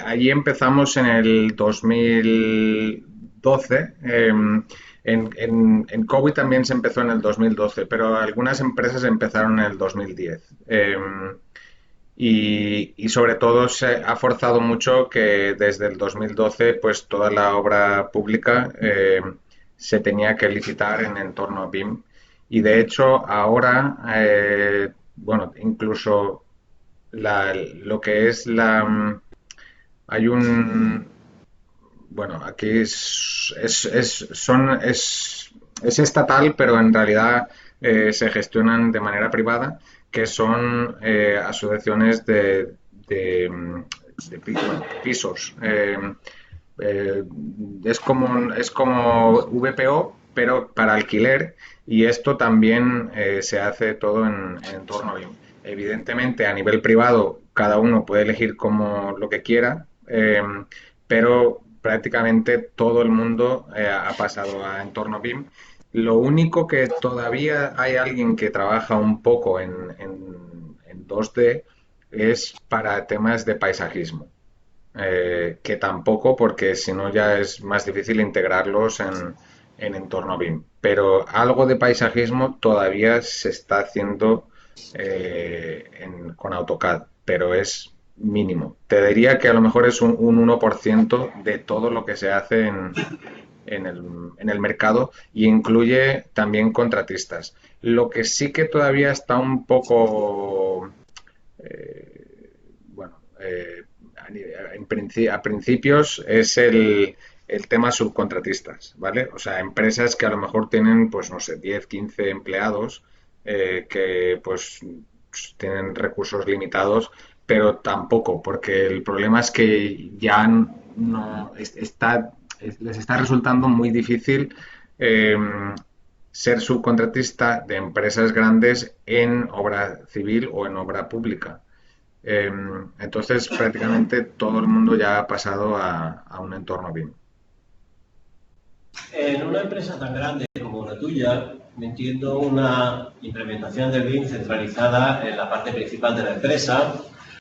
allí empezamos en el 2012. En COVID también se empezó en el 2012, pero algunas empresas empezaron en el 2010. Y sobre todo se ha forzado mucho que desde el 2012 pues toda la obra pública se tenía que licitar en entorno BIM. Y de hecho ahora, bueno, incluso lo que es hay un, bueno, aquí es estatal, pero en realidad se gestionan de manera privada, que son asociaciones de pisos. Es como VPO, pero para alquiler, y esto también se hace todo en entorno BIM. Evidentemente, a nivel privado, cada uno puede elegir como lo que quiera, pero prácticamente todo el mundo ha pasado a entorno BIM. Lo único que todavía hay alguien que trabaja un poco en 2D es para temas de paisajismo. Que tampoco, porque si no ya es más difícil integrarlos en entorno BIM. Pero algo de paisajismo todavía se está haciendo con AutoCAD, pero es mínimo. Te diría que a lo mejor es un 1% de todo lo que se hace en el mercado, y incluye también contratistas. Lo que sí que todavía está un poco, bueno, a principios es el tema subcontratistas, ¿vale? O sea, empresas que a lo mejor tienen, pues no sé, 10, 15 empleados que pues tienen recursos limitados, pero tampoco, porque el problema es que ya no les está resultando muy difícil ser subcontratista de empresas grandes en obra civil o en obra pública. Entonces, prácticamente todo el mundo ya ha pasado a un entorno BIM. En una empresa tan grande como la tuya, me entiendo una implementación del BIM centralizada en la parte principal de la empresa,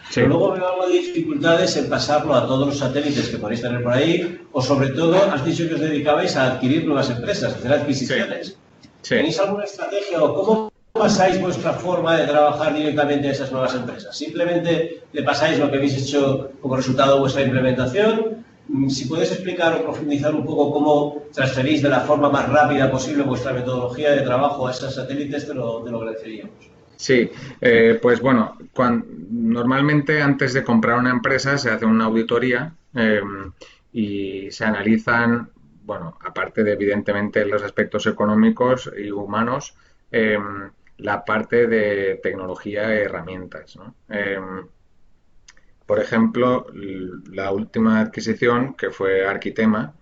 sí. Pero luego veo algo de dificultades en pasarlo a todos los satélites que podéis tener por ahí, o sobre todo, has dicho que os dedicabais a adquirir nuevas empresas, a hacer adquisiciones. Sí. Sí. ¿Tenéis alguna estrategia o cómo pasáis vuestra forma de trabajar directamente a esas nuevas empresas? ¿Simplemente le pasáis lo que habéis hecho como resultado de vuestra implementación? Si puedes explicar o profundizar un poco cómo transferís de la forma más rápida posible vuestra metodología de trabajo a esos satélites, te lo agradeceríamos. Sí, pues bueno, normalmente antes de comprar una empresa se hace una auditoría y se analizan, bueno, aparte de evidentemente los aspectos económicos y humanos, la parte de tecnología y herramientas, ¿no? Por ejemplo, la última adquisición, que fue Arquitema,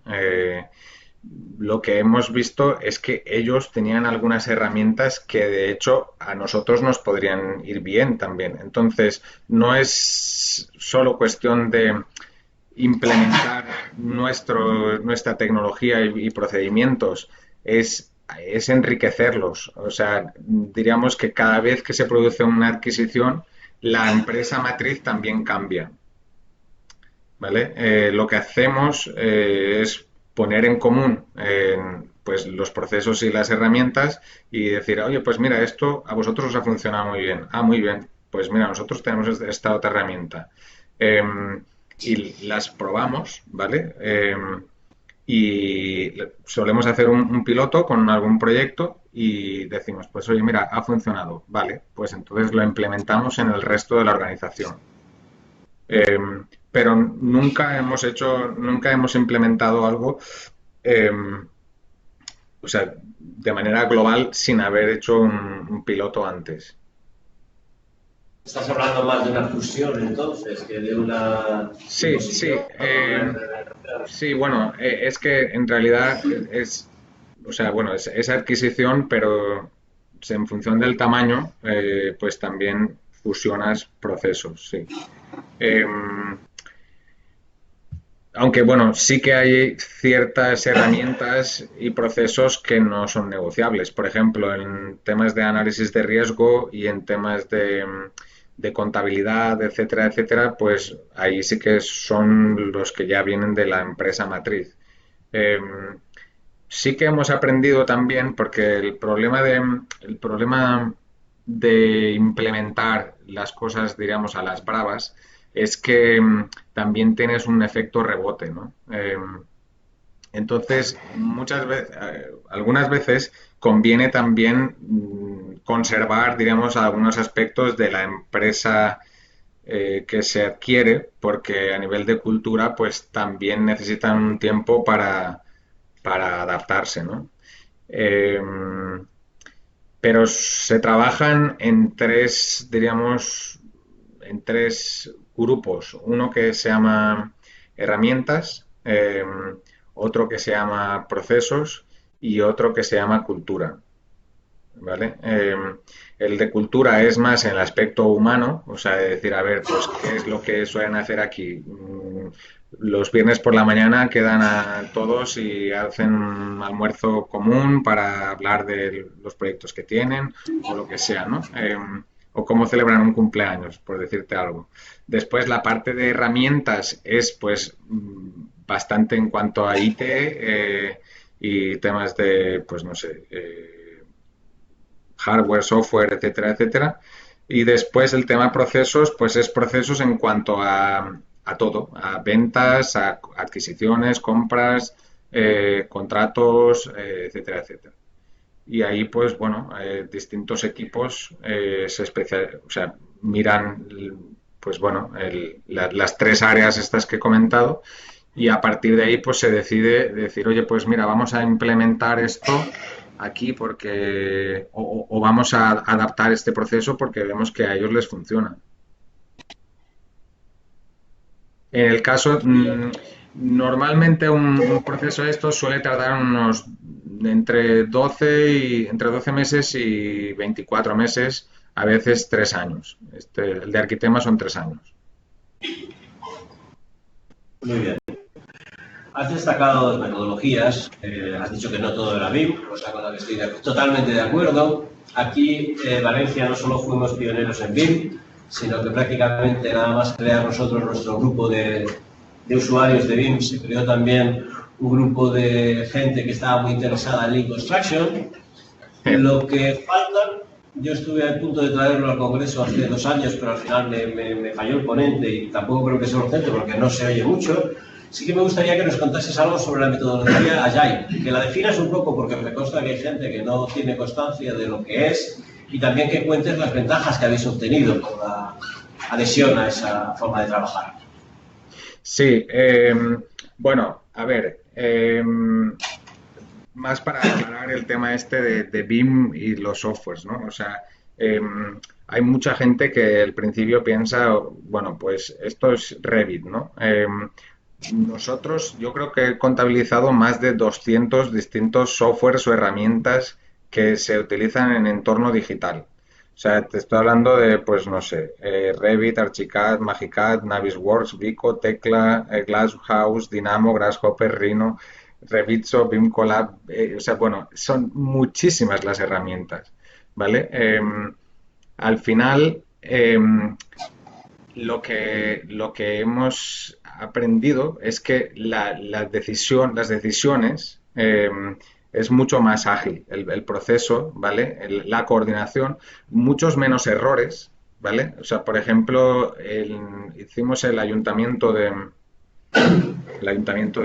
lo que hemos visto es que ellos tenían algunas herramientas que de hecho a nosotros nos podrían ir bien también. Entonces, no es solo cuestión de implementar nuestra tecnología y procedimientos, es enriquecerlos. O sea, diríamos que cada vez que se produce una adquisición, la empresa matriz también cambia. ¿Vale? Lo que hacemos es poner en común pues los procesos y las herramientas y decir, oye, pues mira, esto a vosotros os ha funcionado muy bien. Ah, muy bien. Pues mira, nosotros tenemos esta otra herramienta. Y las probamos, ¿vale? Y solemos hacer un piloto con algún proyecto y decimos, pues oye, mira, ha funcionado. Vale, pues entonces lo implementamos en el resto de la organización. Eh, pero nunca hemos implementado algo, eh, o sea, de manera global sin haber hecho un piloto antes. Estás hablando más de una fusión entonces que de una Sí, sí, imposición. sí, bueno, es que en realidad o sea, bueno, es adquisición, pero en función del tamaño, pues también fusionas procesos, sí. Em, Aunque bueno, sí que hay ciertas herramientas y procesos que no son negociables. Por ejemplo, en temas de análisis de riesgo y en temas de contabilidad, etcétera, etcétera, pues ahí sí que son los que ya vienen de la empresa matriz. Eh, sí que hemos aprendido también, porque el problema de implementar las cosas, diríamos, a las bravas, es que también tienes un efecto rebote, ¿no? Entonces, algunas veces conviene también conservar, diríamos, algunos aspectos de la empresa que se adquiere, porque a nivel de cultura, pues también necesitan un tiempo para adaptarse, ¿no? Eh, pero se trabajan en tres, diríamos, en tres grupos. Uno que se llama herramientas, otro que se llama procesos y otro que se llama cultura. ¿Vale? El de cultura es más en el aspecto humano, o sea, de decir, a ver, pues, ¿qué es lo que suelen hacer aquí? Los viernes por la mañana quedan a todos y hacen un almuerzo común para hablar de los proyectos que tienen o lo que sea, ¿no? O cómo celebran un cumpleaños, por decirte algo. Después, la parte de herramientas es, pues, bastante en cuanto a IT y temas de, pues, no sé, hardware, software, etcétera, etcétera. Y después el tema procesos, pues es procesos en cuanto a todo, a ventas, a adquisiciones, compras, contratos, etcétera, etcétera. Y ahí, pues bueno, distintos equipos o sea, miran, pues bueno, las tres áreas estas que he comentado y a partir de ahí, pues se decide decir, oye, pues mira, vamos a implementar esto aquí porque o vamos a adaptar este proceso porque vemos que a ellos les funciona. En el caso, normalmente un proceso de estos suele tardar unos entre 12 meses y 24 meses, a veces 3 años. El de Arquitema son 3 años. Muy bien. Has destacado dos metodologías, has dicho que no todo era BIM, cosa con la que estoy totalmente de acuerdo. Aquí en Valencia no solo fuimos pioneros en BIM, sino que prácticamente nada más crear nosotros nuestro grupo de usuarios de BIM, se creó también un grupo de gente que estaba muy interesada en Lean Construction. Lo que falta, yo estuve a punto de traerlo al Congreso hace 2 años, pero al final me falló el ponente y tampoco creo que sea urgente porque no se oye mucho. Sí que me gustaría que nos contases algo sobre la metodología Agile, que la definas un poco porque me consta que hay gente que no tiene constancia de lo que es y también que cuentes las ventajas que habéis obtenido con la adhesión a esa forma de trabajar. Sí, bueno, a ver, más para aclarar el tema este de BIM y los softwares, ¿no? O sea, hay mucha gente que al principio piensa, bueno, pues esto es Revit, ¿no? Nosotros, yo creo que he contabilizado más de 200 distintos softwares o herramientas que se utilizan en entorno digital. O sea, te estoy hablando de, pues no sé, Revit, Archicad, Magicad, Navisworks, Vico, Tecla, Glasshouse, Dynamo, Grasshopper, Rhino, Revitso, BIM Collab, o sea, bueno, son muchísimas las herramientas, ¿vale? Al final, lo que hemos aprendido es que las decisiones es mucho más ágil, el proceso, ¿vale? La coordinación, muchos menos errores, ¿vale? O sea, por ejemplo, hicimos el ayuntamiento de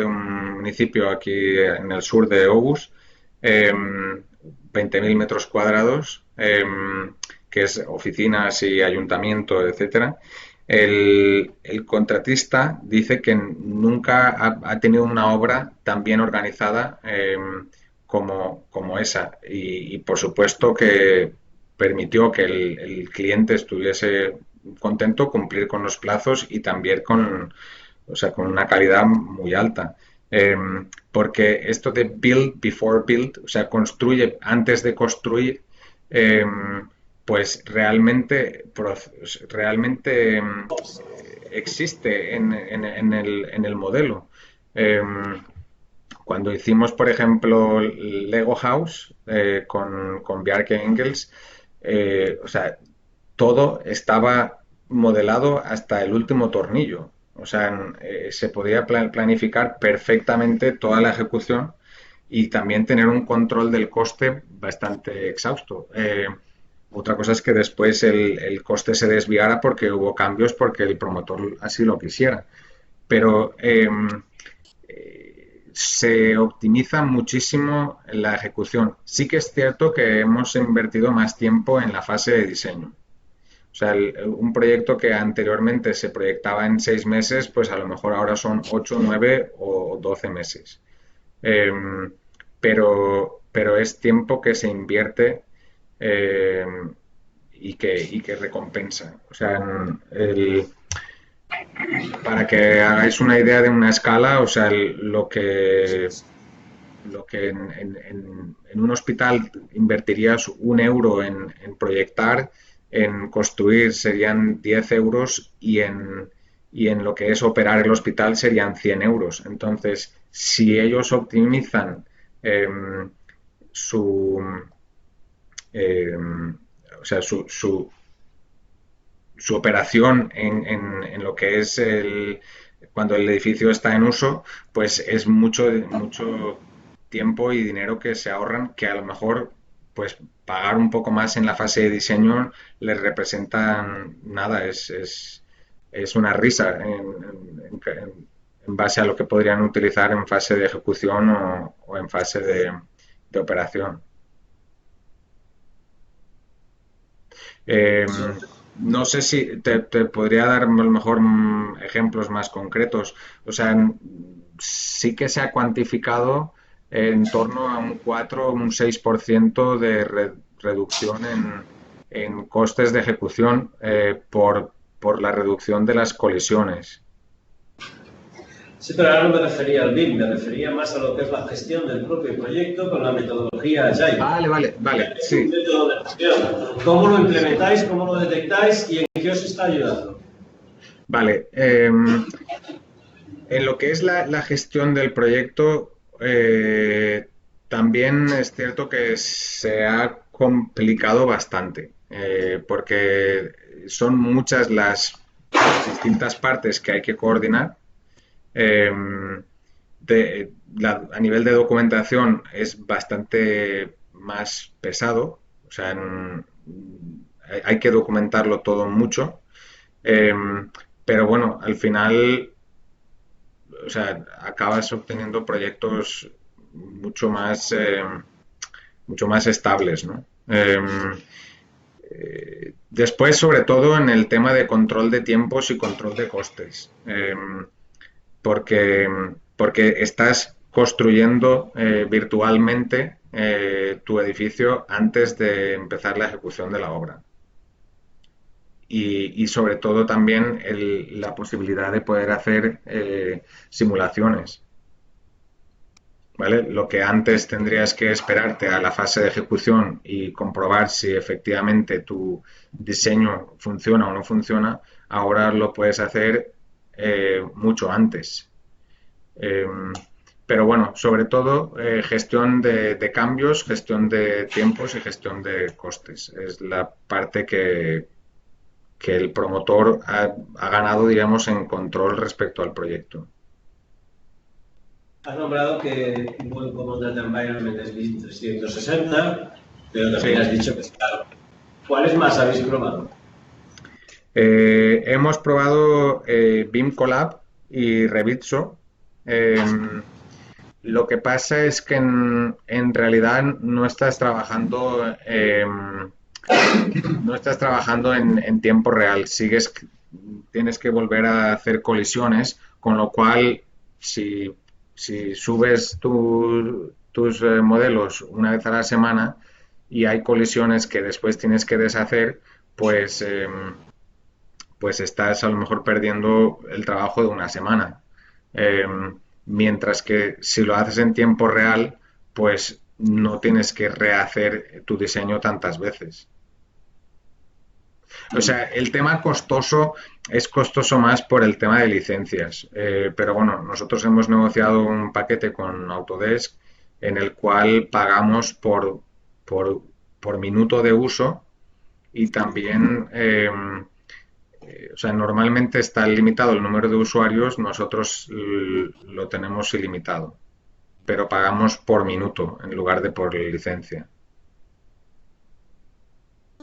un municipio aquí en el sur de Aarhus, 20.000 metros cuadrados, que es oficinas y ayuntamiento, etcétera. El contratista dice que nunca ha tenido una obra tan bien organizada como esa. Y, por supuesto que permitió que el cliente estuviese contento, cumplir con los plazos y también o sea, con una calidad muy alta. Porque esto de build before build, o sea, construye antes de construir, pues realmente existe en el modelo. Cuando hicimos, por ejemplo, Lego House con Bjarke Engels, o sea, todo estaba modelado hasta el último tornillo. O sea, se podía planificar perfectamente toda la ejecución y también tener un control del coste bastante exhausto. Otra cosa es que después el coste se desviara porque hubo cambios porque el promotor así lo quisiera. Pero se optimiza muchísimo la ejecución. Sí que es cierto que hemos invertido más tiempo en la fase de diseño. O sea, un proyecto que anteriormente se proyectaba en 6 meses, pues a lo mejor ahora son 8, 9 o 12 meses. Eh, pero es tiempo que se invierte eh, y que recompensa. O sea, para que hagáis una idea de una escala, o sea, lo que en un hospital invertirías 1 euro en proyectar, en construir serían 10 euros y en lo que es operar el hospital serían 100 euros. Entonces, si ellos optimizan eh, su, eh, o sea, su operación en lo que es cuando el edificio está en uso, pues es mucho tiempo y dinero que se ahorran que a lo mejor pues pagar un poco más en la fase de diseño les representan nada, es una risa en base a lo que podrían utilizar en fase de ejecución o en fase de operación. Eh, no sé si te podría dar a lo mejor ejemplos más concretos. O sea, sí que se ha cuantificado en torno a un 4 o un 6% de reducción en costes de ejecución por la reducción de las colisiones. Sí, pero ahora no me refería al BIM, me refería más a lo que es la gestión del propio proyecto con la metodología Agile. Vale, Es sí. un método de gestión. ¿Cómo lo implementáis, cómo lo detectáis y en qué os está ayudando? Vale. En lo que es la gestión del proyecto, también es cierto que se ha complicado bastante, porque son muchas las distintas partes que hay que coordinar. Eh, a nivel de documentación es bastante más pesado, o sea, hay que documentarlo todo mucho, eh, pero bueno, al final, o sea, acabas obteniendo proyectos mucho más estables, ¿no? Después, sobre todo, en el tema de control de tiempos y control de costes, porque, porque estás construyendo virtualmente tu edificio antes de empezar la ejecución de la obra. Y sobre todo también la posibilidad de poder hacer simulaciones. ¿Vale? Lo que antes tendrías que esperarte a la fase de ejecución y comprobar si efectivamente tu diseño funciona o no funciona, ahora lo puedes hacer mucho antes. Eh, pero bueno, sobre todo gestión de cambios, gestión de tiempos y gestión de costes. Es la parte que el promotor ha ganado, digamos, en control respecto al proyecto. Has nombrado que un buen Common Data Environment es BIM 360, pero también has dicho que es caro. ¿Cuáles más habéis probado? Hemos probado BIM Collab y Revitso. Lo que pasa es que en realidad no estás trabajando en tiempo real. Tienes que volver a hacer colisiones, con lo cual si subes tus modelos una vez a la semana y hay colisiones que después tienes que deshacer, pues pues estás a lo mejor perdiendo el trabajo de una semana. Eh, Mientras que si lo haces en tiempo real, pues no tienes que rehacer tu diseño tantas veces. O sea, el tema costoso es costoso más por el tema de licencias. Pero bueno, nosotros hemos negociado un paquete con Autodesk en el cual pagamos por, por minuto de uso y también o sea, normalmente está limitado el número de usuarios, nosotros lo tenemos ilimitado, pero pagamos por minuto en lugar de por licencia.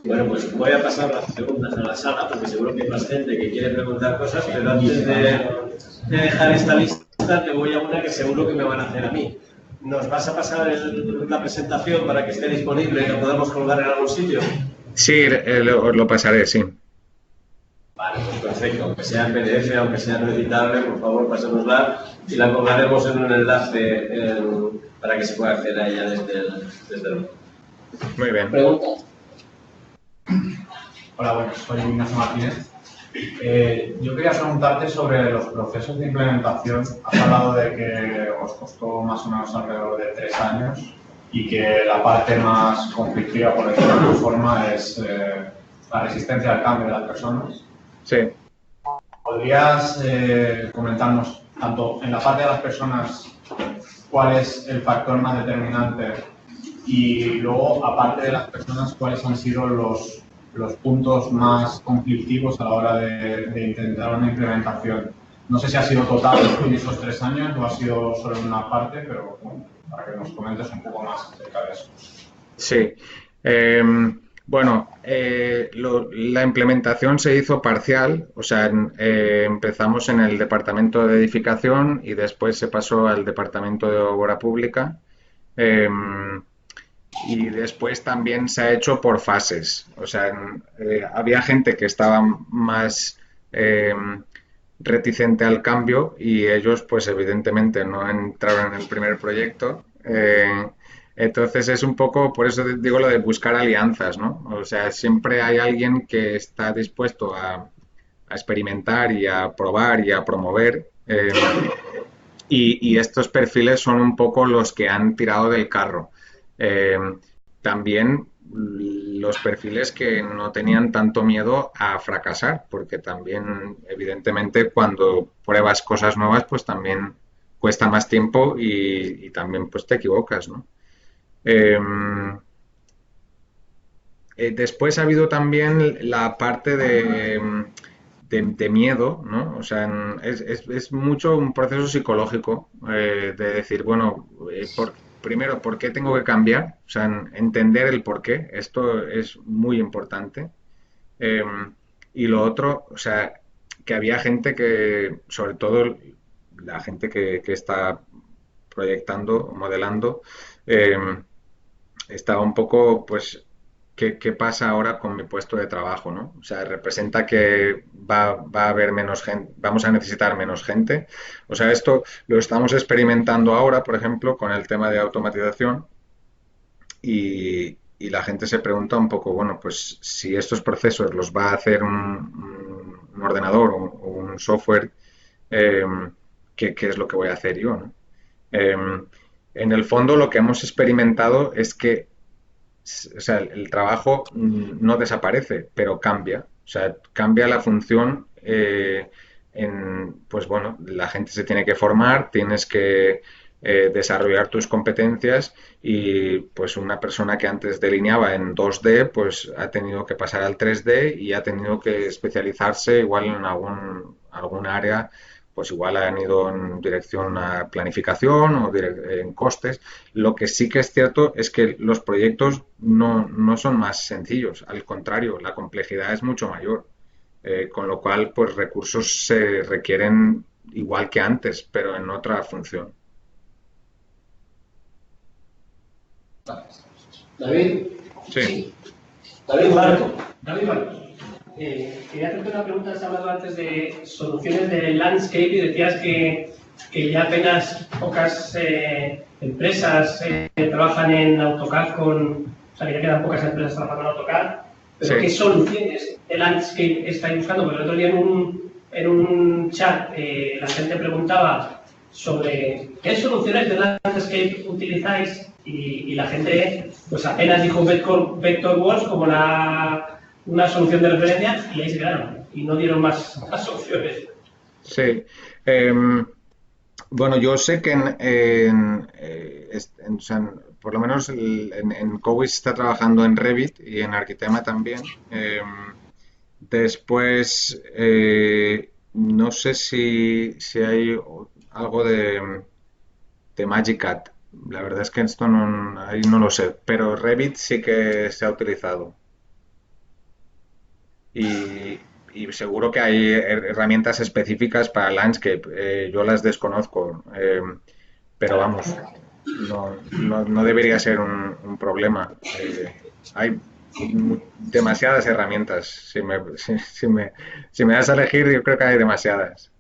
Bueno, pues voy a pasar las preguntas a la sala, porque seguro que hay más gente que quiere preguntar cosas, pero antes de dejar esta lista, te voy a una que seguro que me van a hacer a mí. ¿Nos vas a pasar la presentación para que esté disponible y la podamos colgar en algún sitio? Sí, os lo pasaré, sí. Vale, pues perfecto. Aunque sea en PDF, aunque sea no editable, por favor, pásenosla y la colgaremos en un enlace para que se pueda acceder a ella desde el... Muy bien. ¿Preguntas? Hola, bueno, soy Ignacio Martínez. Yo quería preguntarte sobre los procesos de implementación. Has hablado de que os costó más o menos alrededor de 3 años y que la parte más conflictiva, por decirlo de alguna forma, es la resistencia al cambio de las personas. Sí. ¿Podrías comentarnos, tanto en la parte de las personas, cuál es el factor más determinante y luego, aparte de las personas, cuáles han sido los puntos más conflictivos a la hora de intentar una implementación? No sé si ha sido total en esos 3 años o ha sido solo en una parte, pero bueno, para que nos comentes un poco más acerca de eso. Sí. Bueno, la implementación se hizo parcial, o sea, empezamos en el departamento de edificación y después se pasó al departamento de obra pública. Y después también se ha hecho por fases. O sea, había gente que estaba más reticente al cambio y ellos, pues evidentemente, no entraron en el primer proyecto. Entonces es un poco, por eso digo lo de buscar alianzas, ¿no? O sea, siempre hay alguien que está dispuesto a experimentar y a probar y a promover. Y estos perfiles son un poco los que han tirado del carro. También los perfiles que no tenían tanto miedo a fracasar, porque también, evidentemente, cuando pruebas cosas nuevas, pues también cuesta más tiempo y también pues te equivocas, ¿no? Después ha habido también la parte de miedo, ¿no? O sea, es mucho un proceso psicológico de decir, bueno, primero, ¿por qué tengo que cambiar? O sea, entender el por qué. Esto es muy importante. Eh, y lo otro, o sea, que había gente que, sobre todo la gente que está proyectando, modelando, estaba un poco, pues, qué pasa ahora con mi puesto de trabajo, ¿no? O sea, representa que va a haber menos gente, vamos a necesitar menos gente. O sea, esto lo estamos experimentando ahora, por ejemplo, con el tema de automatización y la gente se pregunta un poco, bueno, pues si estos procesos los va a hacer un ordenador o un software, eh, ¿qué es lo que voy a hacer yo, ¿no? Eh, en el fondo lo que hemos experimentado es que o sea, el trabajo no desaparece, pero cambia. O sea, cambia la función. Pues bueno, la gente se tiene que formar, tienes que desarrollar tus competencias y pues una persona que antes delineaba en 2D, pues ha tenido que pasar al 3D y ha tenido que especializarse igual en algún área, pues igual han ido en dirección a planificación o en costes. Lo que sí que es cierto es que los proyectos no son más sencillos, al contrario, la complejidad es mucho mayor, con lo cual pues recursos se requieren igual que antes, pero en otra función. David. Sí. David Marco. David Marcos, quería hacerte una pregunta. Has hablado antes de soluciones de landscape y decías que ya apenas pocas empresas trabajan en AutoCAD o sea, que ya quedan pocas empresas trabajando en AutoCAD. Pero Sí. ¿qué soluciones de landscape estáis buscando? Porque el otro día en un chat la gente preguntaba sobre qué soluciones de landscape utilizáis y la gente pues apenas dijo Vectorworks como una solución de referencia y ahí se quedaron y no dieron más opciones. Sí. Bueno, yo sé que o sea, por lo menos en Cowis está trabajando en Revit y en Arquitema también. Después, no sé si hay algo de Magic Cat. La verdad es que esto ahí no lo sé, pero Revit sí que se ha utilizado. Y, y seguro que hay herramientas específicas para Landscape. Yo las desconozco, pero vamos, no debería ser un problema. Hay demasiadas herramientas. Si me das a elegir, yo creo que hay demasiadas.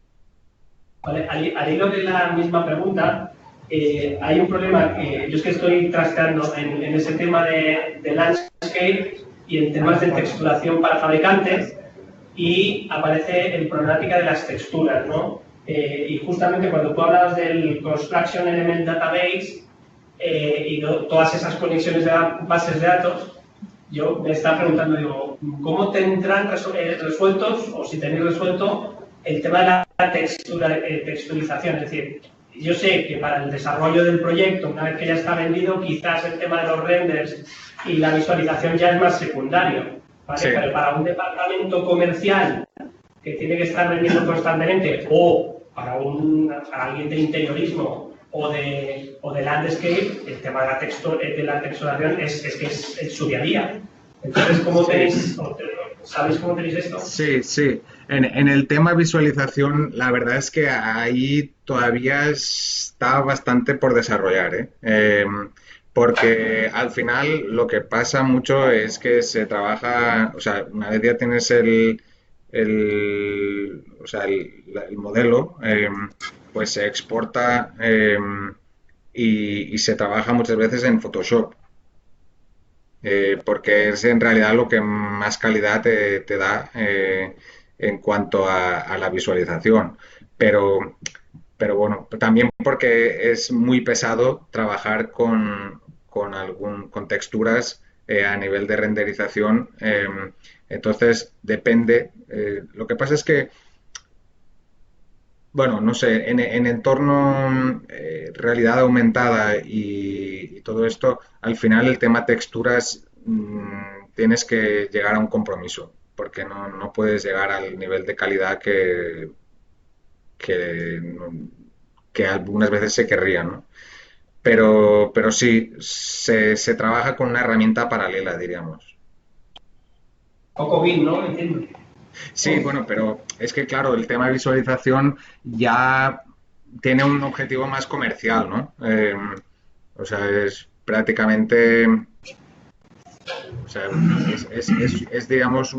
Vale, al hilo de la misma pregunta, hay un problema que yo es que estoy trasteando en ese tema de landscape y en temas de texturación para fabricantes y aparece el problemática de las texturas, ¿no? Y justamente cuando tú hablabas del Construction Element Database y todas esas conexiones de bases de datos, yo me estaba preguntando, digo, ¿cómo tendrán resueltos o si tenéis resuelto el tema de la texturización? Es decir, yo sé que para el desarrollo del proyecto, una vez que ya está vendido, quizás el tema de los renders y la visualización ya es más secundario, ¿vale? Sí. Pero para un departamento comercial que tiene que estar vendiendo constantemente o para alguien de interiorismo o de landscape, el tema de la texturación es que es su día a día. Entonces, ¿sabéis cómo tenéis esto? Sí, sí. En el tema visualización, la verdad es que ahí todavía está bastante por desarrollar, ¿eh? Porque al final lo que pasa mucho es que se trabaja, o sea, una vez ya tienes o sea, el modelo, pues se exporta y se trabaja muchas veces en Photoshop. Porque es en realidad lo que más calidad te da en cuanto a la visualización. Pero, pero bueno, también porque es muy pesado trabajar con texturas a nivel de renderización. Entonces, depende. Lo que pasa es que, bueno, no sé, en entorno realidad aumentada y todo esto, al final el tema texturas tienes que llegar a un compromiso, porque no puedes llegar al nivel de calidad que, que algunas veces se querría, ¿no? Pero sí, se trabaja con una herramienta paralela, diríamos. Poco bien, ¿no? Entiendo. Sí, bueno, pero es que claro, el tema de visualización ya tiene un objetivo más comercial, ¿no? O sea, es prácticamente O sea, digamos,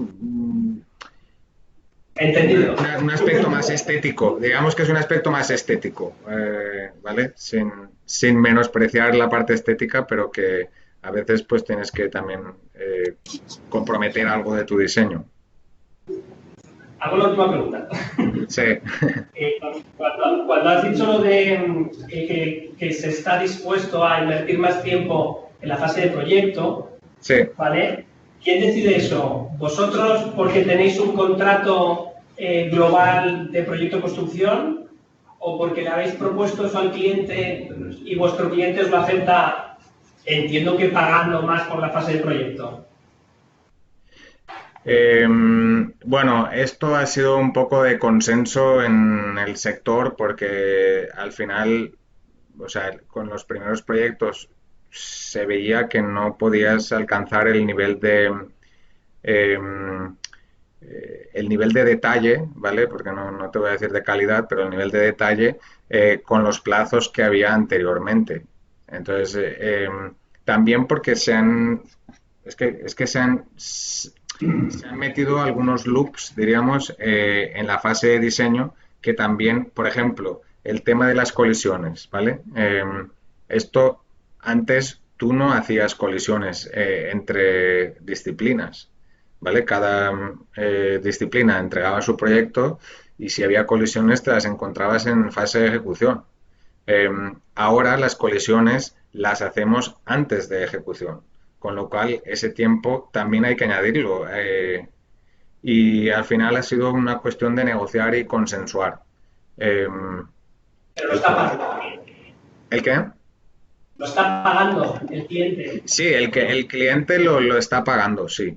Entendido. un aspecto más estético. Digamos que es un aspecto más estético, ¿vale? Sin menospreciar la parte estética, pero que a veces pues tienes que también comprometer algo de tu diseño. Hago la última pregunta. Sí. Cuando has dicho lo de que se está dispuesto a invertir más tiempo en la fase de proyecto, Sí. ¿vale? ¿Quién decide eso? ¿Vosotros porque tenéis un contrato global de proyecto construcción o porque le habéis propuesto eso al cliente y vuestro cliente os lo acepta, entiendo que pagando más por la fase de proyecto? Bueno, esto ha sido un poco de consenso en el sector porque al final, o sea, con los primeros proyectos se veía que no podías alcanzar el nivel de detalle, ¿vale? Porque no te voy a decir de calidad, pero el nivel de detalle con los plazos que había anteriormente. Entonces, también porque se han metido algunos loops, diríamos, en la fase de diseño que también, por ejemplo, el tema de las colisiones, ¿vale? Esto antes tú no hacías colisiones entre disciplinas, ¿vale? Cada disciplina entregaba su proyecto y si había colisiones te las encontrabas en fase de ejecución. Ahora las colisiones las hacemos antes de ejecución, con lo cual ese tiempo también hay que añadirlo. Y al final ha sido una cuestión de negociar y consensuar. Pero lo está pagando. ¿El qué? Lo está pagando el cliente. Sí, el cliente lo está pagando, sí.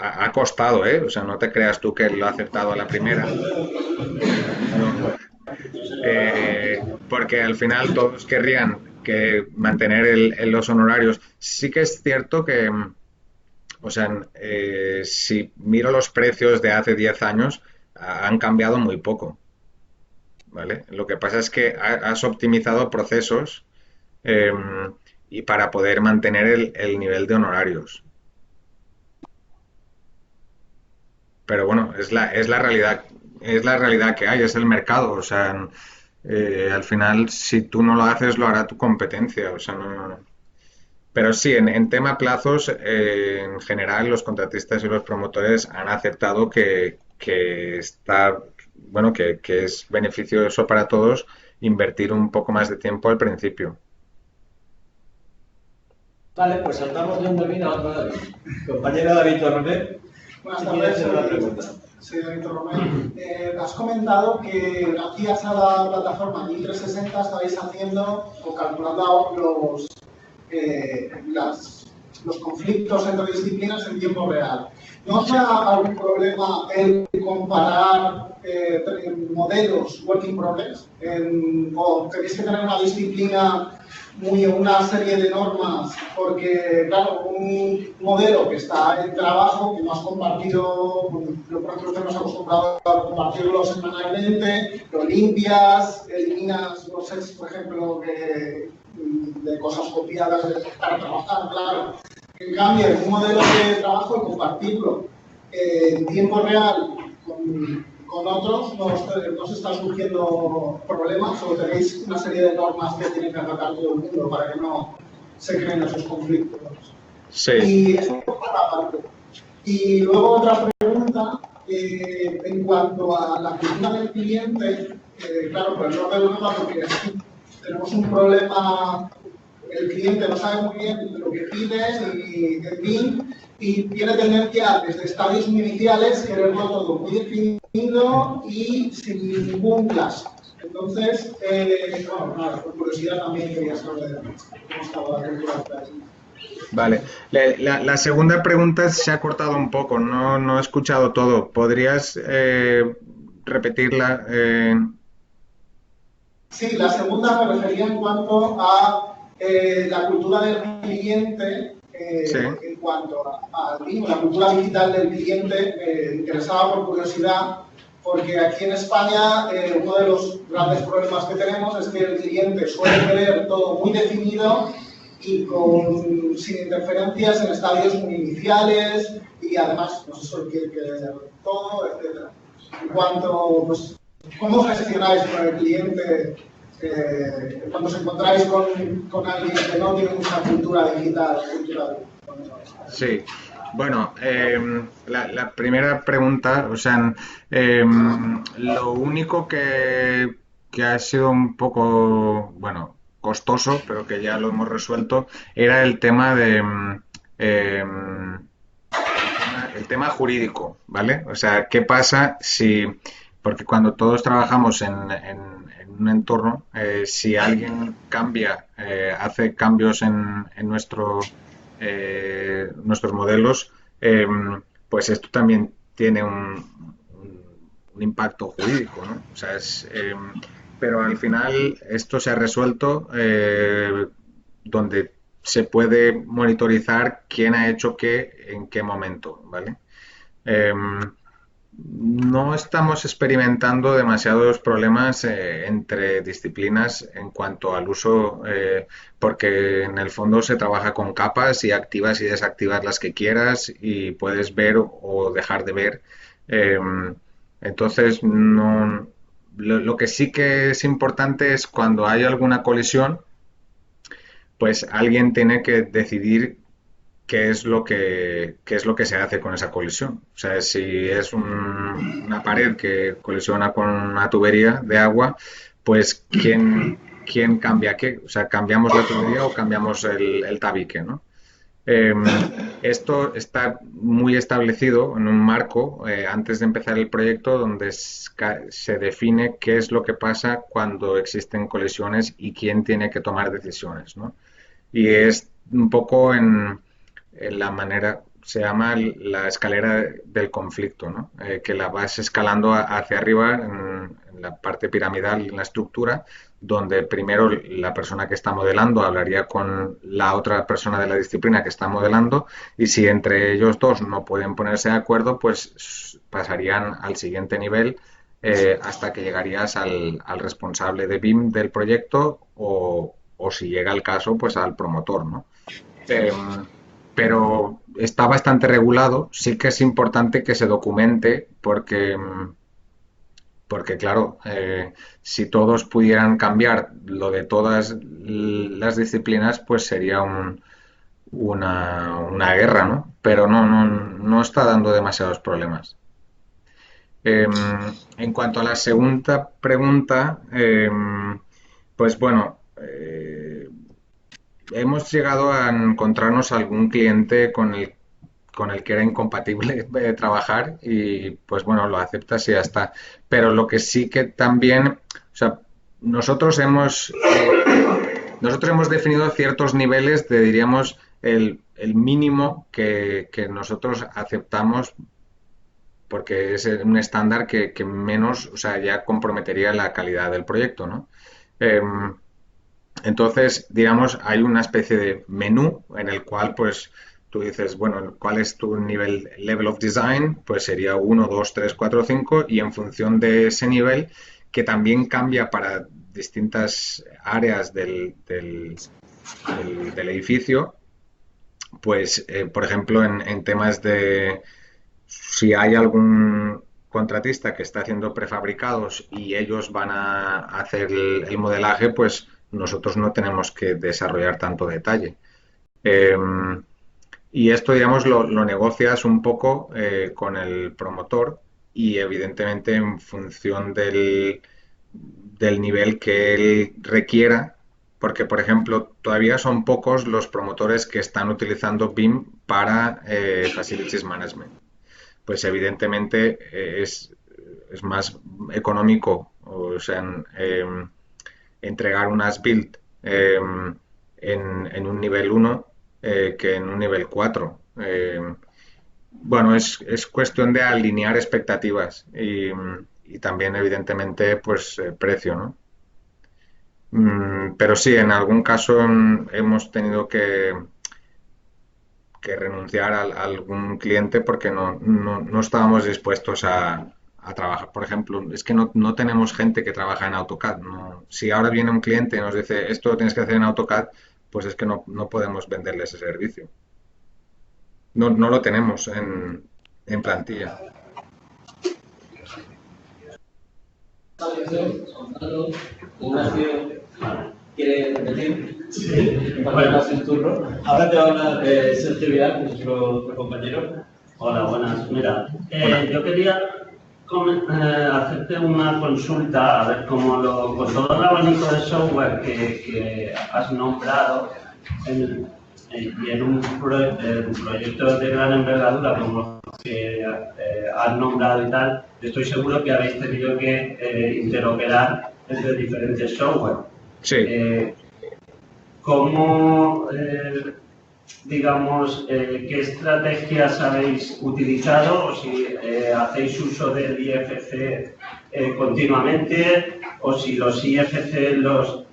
Ha costado, ¿eh? O sea, no te creas tú que lo ha aceptado a la primera. Porque al final todos querrían que mantener los honorarios. Sí que es cierto que, o sea, si miro los precios de hace 10 años, han cambiado muy poco, ¿vale? Lo que pasa es que has optimizado procesos y para poder mantener el nivel de honorarios. Pero bueno, es la realidad que hay, es el mercado, o sea, al final si tú no lo haces lo hará tu competencia, o sea, no. Pero sí, en tema plazos, en general los contratistas y los promotores han aceptado que está, bueno, que es beneficioso para todos invertir un poco más de tiempo al principio. Vale, pues saltamos de un dominio a otro, David. Compañero David Torronet. Buenas Si quieres hacer una tardes, pregunta. soy David Torronet. Has comentado que gracias a la plataforma 1360 estabais haciendo o calculando los conflictos entre disciplinas en tiempo real. ¿No os da algún problema el comparar modelos work in progress? ¿O tenéis que tener una disciplina una serie de normas? Porque, claro, un modelo que está en trabajo, que no has compartido, lo que nosotros nos hemos acostumbrado a compartirlo semanalmente, lo limpias, eliminas los sets, por ejemplo, de cosas copiadas para trabajar, claro. En cambio, en un modelo de trabajo, compartirlo en tiempo real con otros, ¿no os están surgiendo problemas o tenéis una serie de normas que tiene que acatar todo el mundo para que no se creen esos conflictos? Sí. Y eso por una parte. Y luego otra pregunta, en cuanto a la cultura del cliente, claro, por el norte de Europa, porque tenemos un problema. El cliente no sabe muy bien lo que pide y tiene tendencia desde estadios iniciales quererlo todo muy definido y sin ningún clase. Entonces, bueno, nada, por curiosidad también quería saber cómo estaba la cultura del país. Vale. La segunda pregunta se ha cortado un poco, no he escuchado todo. ¿Podrías repetirla? Sí, la segunda me refería en cuanto a la cultura del cliente, Sí. en cuanto a la cultura digital del cliente, me interesaba por curiosidad, porque aquí en España uno de los grandes problemas que tenemos es que el cliente suele querer todo muy definido y sin interferencias en estadios muy iniciales y además, pues eso, que todo, etc. En cuanto, pues, ¿cómo gestionáis con el cliente cuando os encontráis con alguien que no tiene mucha cultura digital, cultural? Sí, bueno, la primera pregunta, o sea, lo único que ha sido un poco, bueno, costoso, pero que ya lo hemos resuelto, era el tema el tema jurídico, ¿vale? O sea, ¿qué pasa si, porque cuando todos trabajamos en un entorno, si alguien cambia, hace cambios en nuestros modelos, pues esto también tiene un impacto jurídico, ¿no? O sea, pero al final esto se ha resuelto donde se puede monitorizar quién ha hecho qué en qué momento, ¿vale? No estamos experimentando demasiados problemas entre disciplinas en cuanto al uso, porque en el fondo se trabaja con capas y activas y desactivas las que quieras y puedes ver o dejar de ver. Eh, entonces, no, lo que sí que es importante es cuando hay alguna colisión, pues alguien tiene que decidir qué es lo que se hace con esa colisión. O sea, si es una pared que colisiona con una tubería de agua, pues ¿quién cambia qué? O sea, ¿cambiamos la tubería o cambiamos el tabique, ¿no? Eh, Esto está muy establecido en un marco antes de empezar el proyecto donde se define qué es lo que pasa cuando existen colisiones y quién tiene que tomar decisiones, ¿no? Y es un poco en la manera, se llama la escalera del conflicto, ¿no? Que la vas escalando hacia arriba en la parte piramidal, en la estructura, donde primero la persona que está modelando hablaría con la otra persona de la disciplina que está modelando y si entre ellos dos no pueden ponerse de acuerdo, pues pasarían al siguiente nivel hasta que llegarías al responsable de BIM del proyecto o si llega el caso, pues al promotor, ¿no? Pero está bastante regulado. Sí que es importante que se documente porque claro, si todos pudieran cambiar lo de todas las disciplinas, pues sería una guerra, ¿no? Pero no está dando demasiados problemas. En cuanto a la segunda pregunta, pues bueno, hemos llegado a encontrarnos algún cliente con el que era incompatible trabajar y pues bueno, lo aceptas y ya está. Pero lo que sí que también, o sea, nosotros hemos definido ciertos niveles de, diríamos, el mínimo que nosotros aceptamos porque es un estándar que menos, o sea, ya comprometería la calidad del proyecto, ¿no? Entonces, digamos, hay una especie de menú en el cual, pues, tú dices, bueno, ¿cuál es tu level of design? Pues sería 1, 2, 3, 4, 5 y en función de ese nivel, que también cambia para distintas áreas del edificio, pues, por ejemplo, en temas de si hay algún contratista que está haciendo prefabricados y ellos van a hacer el modelaje, pues nosotros no tenemos que desarrollar tanto detalle. Y esto, digamos, lo negocias un poco con el promotor y evidentemente en función del nivel que él requiera, porque, por ejemplo, todavía son pocos los promotores que están utilizando BIM para Facilities Management. Pues evidentemente es más económico, o sea, entregar unas build en un nivel 1 que en un nivel 4. Bueno, es cuestión de alinear expectativas y también, evidentemente, pues precio, ¿no? Pero sí, en algún caso hemos tenido que renunciar a algún cliente porque no estábamos dispuestos a trabajar. Por ejemplo, es que no tenemos gente que trabaja en AutoCAD. Si ahora viene un cliente y nos dice esto lo tienes que hacer en AutoCAD, pues es que no podemos venderle ese servicio. No lo tenemos en plantilla. Ignacio, ¿quiere repetir? Sí. Bueno, el turno. Ahora te va a hablar Sergio Vidal, nuestro compañero. Hola, buenas. Mira, yo quería hacerte una consulta, a ver cómo con todo el abanico de software que has nombrado y en un proyecto de gran envergadura como los que has nombrado y tal, estoy seguro que habéis tenido que interoperar entre diferentes software. Sí. ¿Cómo, digamos, qué estrategias habéis utilizado o si hacéis uso del IFC continuamente o si los IFC los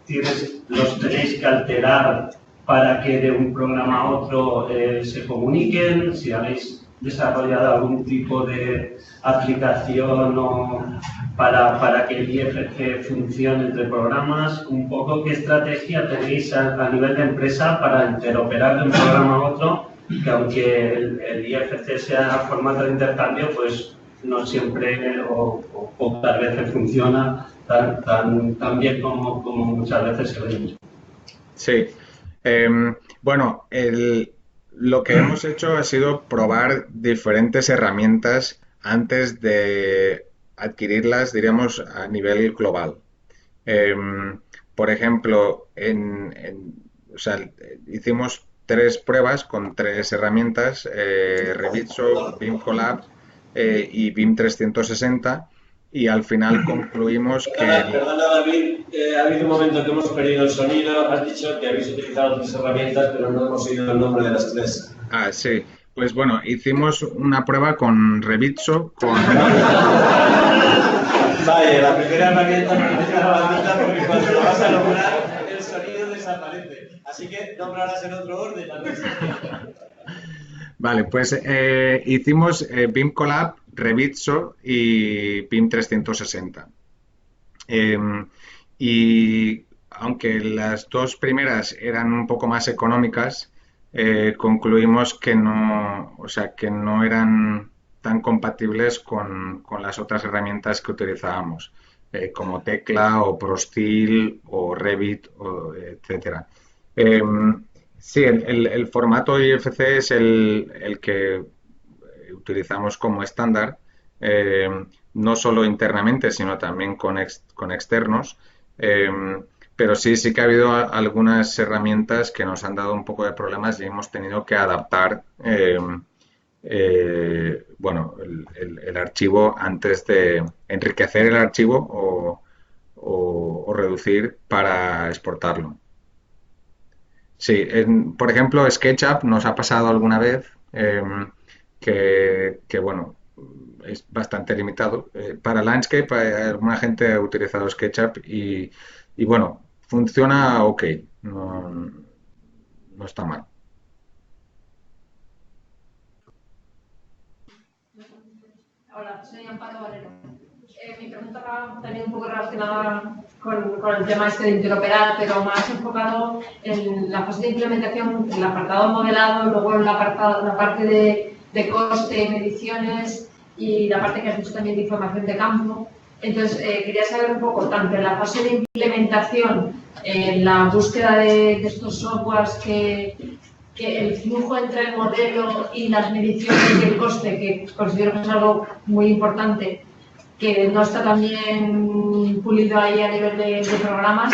tenéis que alterar para que de un programa a otro se comuniquen, si habéis desarrollado algún tipo de aplicación o para que el IFC funcione entre programas, un poco qué estrategia tenéis a nivel de empresa para interoperar de un programa a otro, que aunque el IFC sea formato de intercambio, pues no siempre o pocas veces funciona tan bien como muchas veces se ve. Sí. Bueno, lo que hemos hecho ha sido probar diferentes herramientas antes de adquirirlas, diríamos, a nivel global. Por ejemplo, o sea, hicimos 3 pruebas con 3 herramientas, Revitso, BIM Collab y BIM 360, y al final concluimos que... Perdona, David, ha habido un momento que hemos perdido el sonido. Has dicho que habéis utilizado 3 herramientas, pero no hemos oído el nombre de las 3. Ah, sí. Pues bueno, hicimos una prueba con Revitso, Vaya, la primera herramienta no es la bandita porque cuando lo vas a nombrar el sonido desaparece. Así que nombrarás en otro orden. Vale, pues hicimos BIM Collab, Revitso y BIM 360. Y aunque las 2 primeras eran un poco más económicas, concluimos que no eran tan compatibles con las otras herramientas que utilizábamos, como Tecla o ProSteel o Revit, etcétera. Sí, el formato IFC es el que utilizamos como estándar, no solo internamente, sino también con externos. Pero sí que ha habido algunas herramientas que nos han dado un poco de problemas y hemos tenido que adaptar bueno, el archivo antes de enriquecer el archivo o reducir para exportarlo. Sí, por ejemplo, SketchUp nos ha pasado alguna vez que bueno, es bastante limitado. Para Landscape, alguna gente ha utilizado SketchUp y bueno, funciona ok, no está mal. Hola, soy Amparo Valero. Mi pregunta va también un poco relacionada con el tema de interoperar, pero más enfocado en la fase de implementación, el apartado modelado, luego la parte de coste, mediciones y la parte que has dicho también de información de campo. Entonces, quería saber un poco, tanto en la fase de implementación, en la búsqueda de estos softwares, que el flujo entre el modelo y las mediciones y el coste, que considero que es algo muy importante, que no está tan bien pulido ahí a nivel de programas,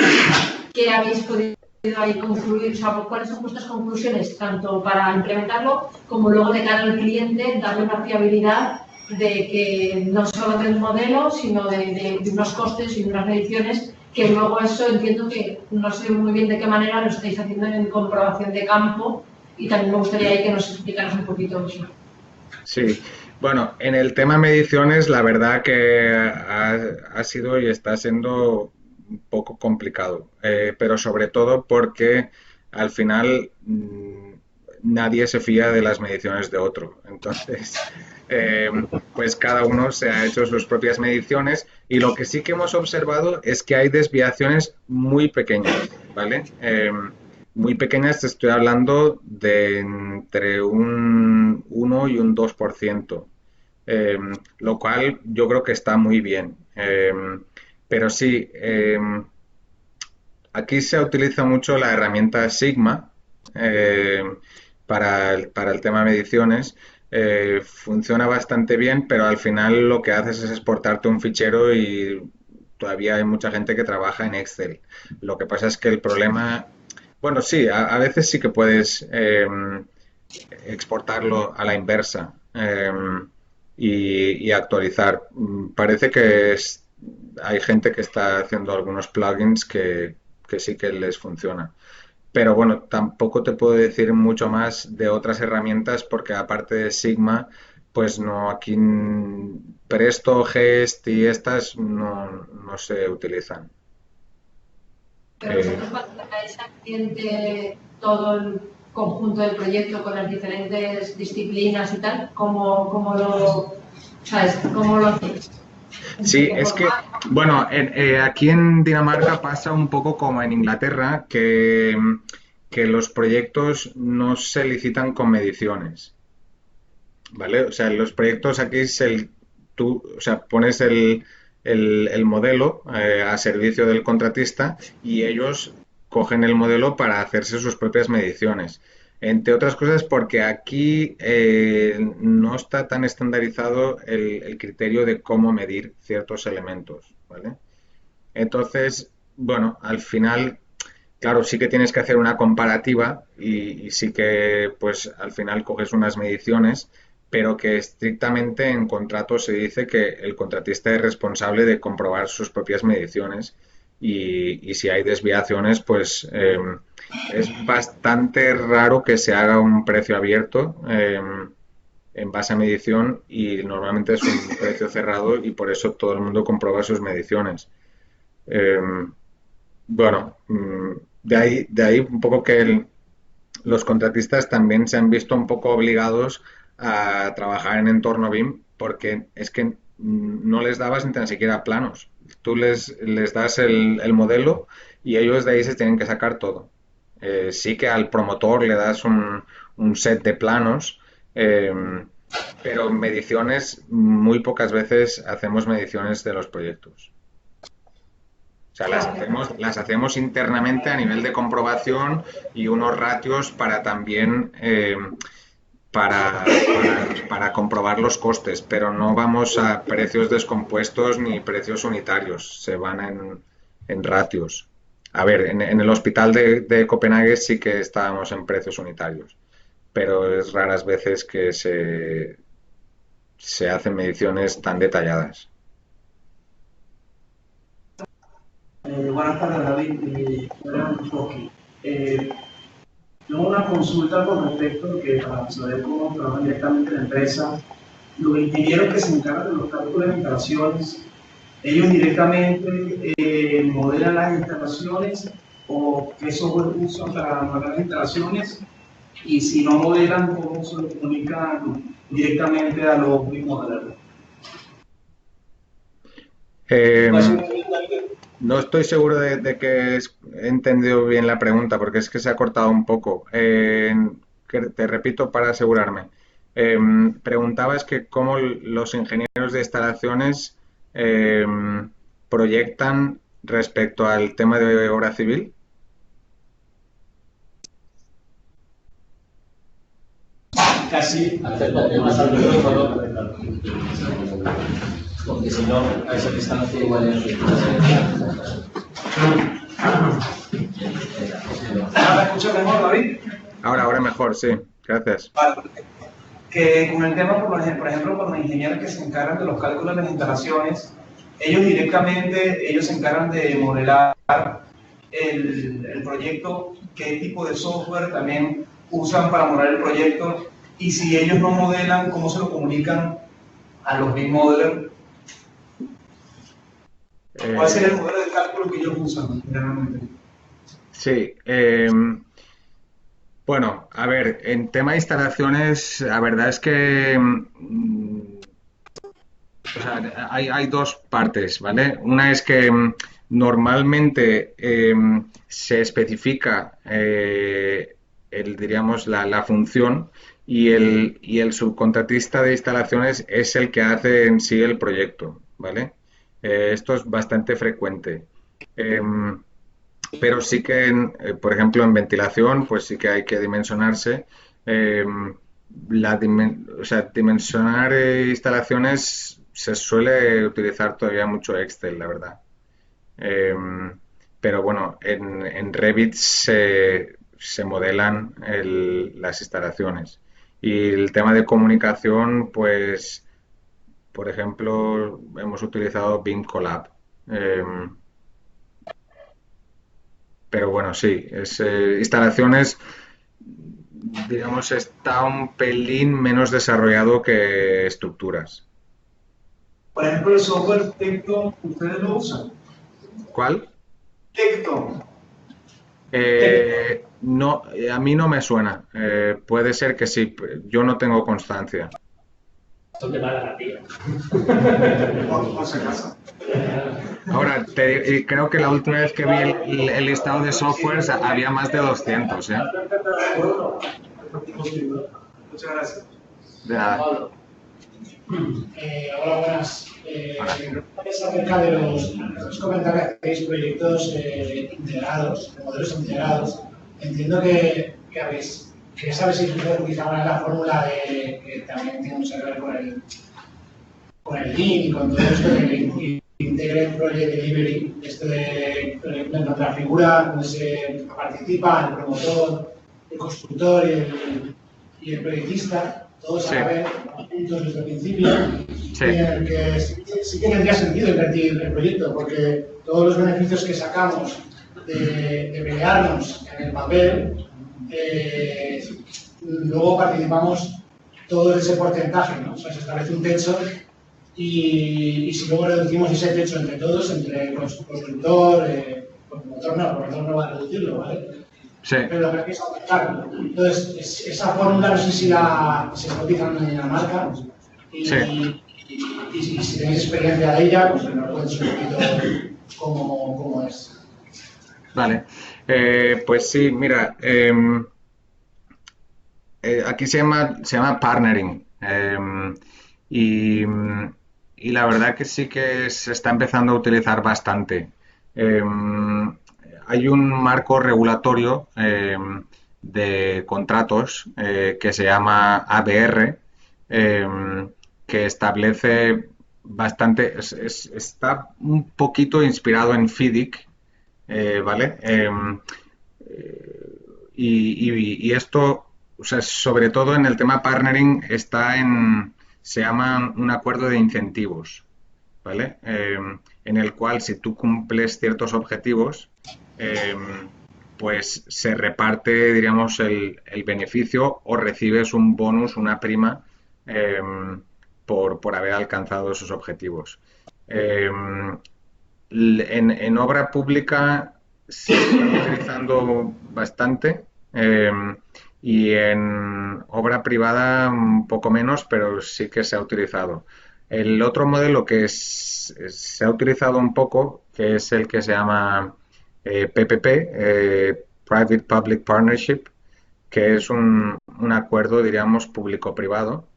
¿qué habéis podido ahí concluir? O sea, ¿cuáles son vuestras conclusiones, tanto para implementarlo como luego de cara al cliente, darle una fiabilidad de que no solo del modelo, sino de unos costes y unas mediciones, que luego eso entiendo que no sé muy bien de qué manera lo estáis haciendo en comprobación de campo, y también me gustaría ahí que nos explicaras un poquito eso. Sí, bueno, en el tema mediciones la verdad que ha sido y está siendo un poco complicado, pero sobre todo porque al final nadie se fía de las mediciones de otro. Entonces, pues cada uno se ha hecho sus propias mediciones y lo que sí que hemos observado es que hay desviaciones muy pequeñas, ¿vale? muy pequeñas, te estoy hablando de entre un 1 y un 2%, lo cual yo creo que está muy bien. Pero sí, aquí se utiliza mucho la herramienta Sigma para el tema de mediciones. Funciona bastante bien, pero al final lo que haces es exportarte un fichero y todavía hay mucha gente que trabaja en Excel. Lo que pasa es que el problema, bueno, sí, a veces sí que puedes exportarlo a la inversa y actualizar. Parece que hay gente que está haciendo algunos plugins que sí que les funciona. Pero bueno, tampoco te puedo decir mucho más de otras herramientas porque aparte de Sigma, pues no, aquí Presto, Gest y estas no se utilizan. Pero vosotros valoráis al cliente todo el conjunto del proyecto con las diferentes disciplinas y tal, ¿cómo lo hacéis? Sí, es que, bueno, aquí en Dinamarca pasa un poco como en Inglaterra, que los proyectos no se licitan con mediciones, ¿vale? O sea, los proyectos aquí tú, o sea, pones el modelo a servicio del contratista y ellos cogen el modelo para hacerse sus propias mediciones. Entre otras cosas porque aquí no está tan estandarizado el criterio de cómo medir ciertos elementos, ¿vale? Entonces, bueno, al final, claro, sí que tienes que hacer una comparativa y sí que, pues, al final coges unas mediciones, pero que estrictamente en contrato se dice que el contratista es responsable de comprobar sus propias mediciones y si hay desviaciones, pues es bastante raro que se haga un precio abierto en base a medición y normalmente es un precio cerrado y por eso todo el mundo comprueba sus mediciones. Eh, bueno, de ahí un poco que los contratistas también se han visto un poco obligados a trabajar en entorno BIM porque es que no les dabas ni tan siquiera planos. Tú les das el modelo y ellos de ahí se tienen que sacar todo. Sí que al promotor le das un set de planos, pero mediciones, muy pocas veces hacemos mediciones de los proyectos. O sea, las hacemos internamente a nivel de comprobación y unos ratios para también para comprobar los costes, pero no vamos a precios descompuestos ni precios unitarios, se van en ratios. A ver, en el hospital de Copenhague sí que estábamos en precios unitarios, pero es raras veces que se hacen mediciones tan detalladas. Buenas tardes, David. Tengo una consulta con respecto a que para saber cómo trabajan directamente la empresa, los ingenieros que se encargan de los cálculos de instalaciones, ellos directamente modelan las instalaciones o qué software usan para modelar las instalaciones y si no modelan, cómo se lo comunican directamente a los modeladores. No estoy seguro de que he entendido bien la pregunta, porque es que se ha cortado un poco. Te repito para asegurarme. Preguntabas que cómo los ingenieros de instalaciones proyectan respecto al tema de obra civil. Casi acércate más al micrófono, porque si no, a esa distancia igual es. ¿Ahora me escuchas mejor, David? Ahora mejor, sí. Gracias. Vale. Que con el tema, por ejemplo, con los ingenieros que se encargan de los cálculos de las instalaciones, ellos directamente, se encargan de modelar el proyecto, qué tipo de software también usan para modelar el proyecto, y si ellos no modelan, cómo se lo comunican a los BIM modelers. ¿Cuál sería el modelo de cálculo que ellos usan generalmente? Sí. Bueno, a ver, en tema de instalaciones, la verdad es que o sea, hay dos partes, ¿vale? Una es que normalmente se especifica diríamos, la función y el subcontratista de instalaciones es el que hace en sí el proyecto, ¿vale? Esto es bastante frecuente. Pero sí que, por ejemplo, en ventilación, pues sí que hay que dimensionarse. O sea, dimensionar instalaciones se suele utilizar todavía mucho Excel, la verdad. Pero bueno, en Revit se modelan las instalaciones. Y el tema de comunicación, pues, por ejemplo, hemos utilizado BIM Collab. Pero bueno, sí, instalaciones, digamos, está un pelín menos desarrollado que estructuras. Por ejemplo, el software Tecton, ¿ustedes lo usan? ¿Cuál? Tecton. No, a mí no me suena. Puede ser que sí, yo no tengo constancia. ¿Dónde va la tía? Por si acaso. Ahora, creo que la última vez que vi el listado de softwares había más de 200, ¿eh? Muchas gracias. De nada. Hola, buenas. Mi pregunta es acerca de los comentarios que hacéis proyectos integrados, de modelos integrados. Entiendo que sabes si utilizaban la fórmula que también tiene mucho que ver con el Lean y con todo esto de Integrated Project Delivery, esto de la figura donde se participa el promotor, el constructor y el proyectista, todos a la vez, juntos desde el principio, Sí. y en el que sí que tendría sentido invertir el proyecto, porque todos los beneficios que sacamos de pelearnos en el papel, luego participamos todos de ese porcentaje, ¿no? O sea, se establece un techo y si luego reducimos ese techo entre todos, entre constructor, promotor no va a reducirlo, ¿vale? Sí. Pero lo que es aumentarlo. Entonces, esa fórmula no sé si se cotiza en la marca y si tenéis experiencia de ella, pues me lo cuentes un poquito cómo es. Vale. Pues sí, mira, aquí se llama partnering y la verdad que sí que se está empezando a utilizar bastante. Hay un marco regulatorio de contratos que se llama ABR que establece bastante, está un poquito inspirado en FIDIC, ¿vale? Y esto, o sea, sobre todo en el tema partnering, se llama un acuerdo de incentivos, ¿vale? En el cual si tú cumples ciertos objetivos, pues se reparte, diríamos, el beneficio o recibes un bonus, una prima, por haber alcanzado esos objetivos. En obra pública se está utilizando bastante y en obra privada un poco menos, pero sí que se ha utilizado. El otro modelo que se ha utilizado un poco, que es el que se llama PPP, Private Public Partnership, que es un acuerdo, diríamos, público-privado.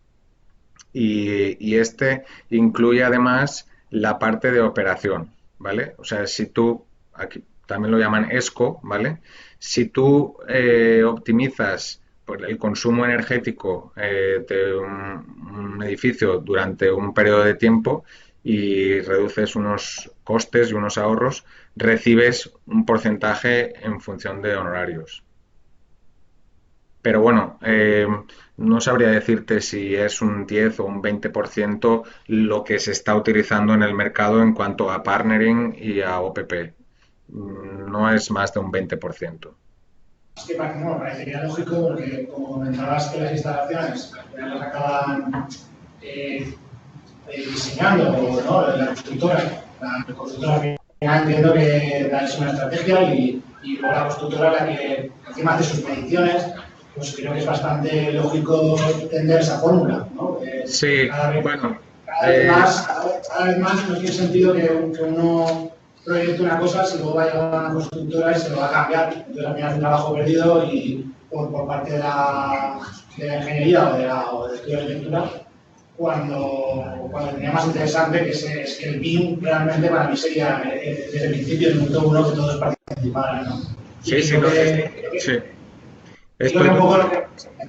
Y este incluye además la parte de operación, ¿vale? O sea, si tú, aquí también lo llaman ESCO, ¿vale? Si tú optimizas el consumo energético de un edificio durante un periodo de tiempo y reduces unos costes y unos ahorros, recibes un porcentaje en función de honorarios. Pero bueno, no sabría decirte si es un 10 o un 20% lo que se está utilizando en el mercado en cuanto a partnering y a OPP. No es más de un 20%. Es que parecería lógico porque, como comentabas, que las instalaciones las acaban diseñando, ¿no? La constructora. La constructora entiendo que es una estrategia y luego la constructora la que encima hace sus mediciones. Pues creo que es bastante lógico entender esa fórmula, ¿no? Sí, cada vez bueno. Cada vez más no tiene sentido que uno proyecto una cosa, si luego va a llegar a una constructora y se lo va a cambiar. Entonces al final es un trabajo perdido y por parte de la ingeniería o de estudio de arquitectura, cuando tenía más interesante que el BIM realmente para mí sería desde el principio del punto uno que todos participaran, ¿no? Sí, sí, sí. Esto es un poco lo que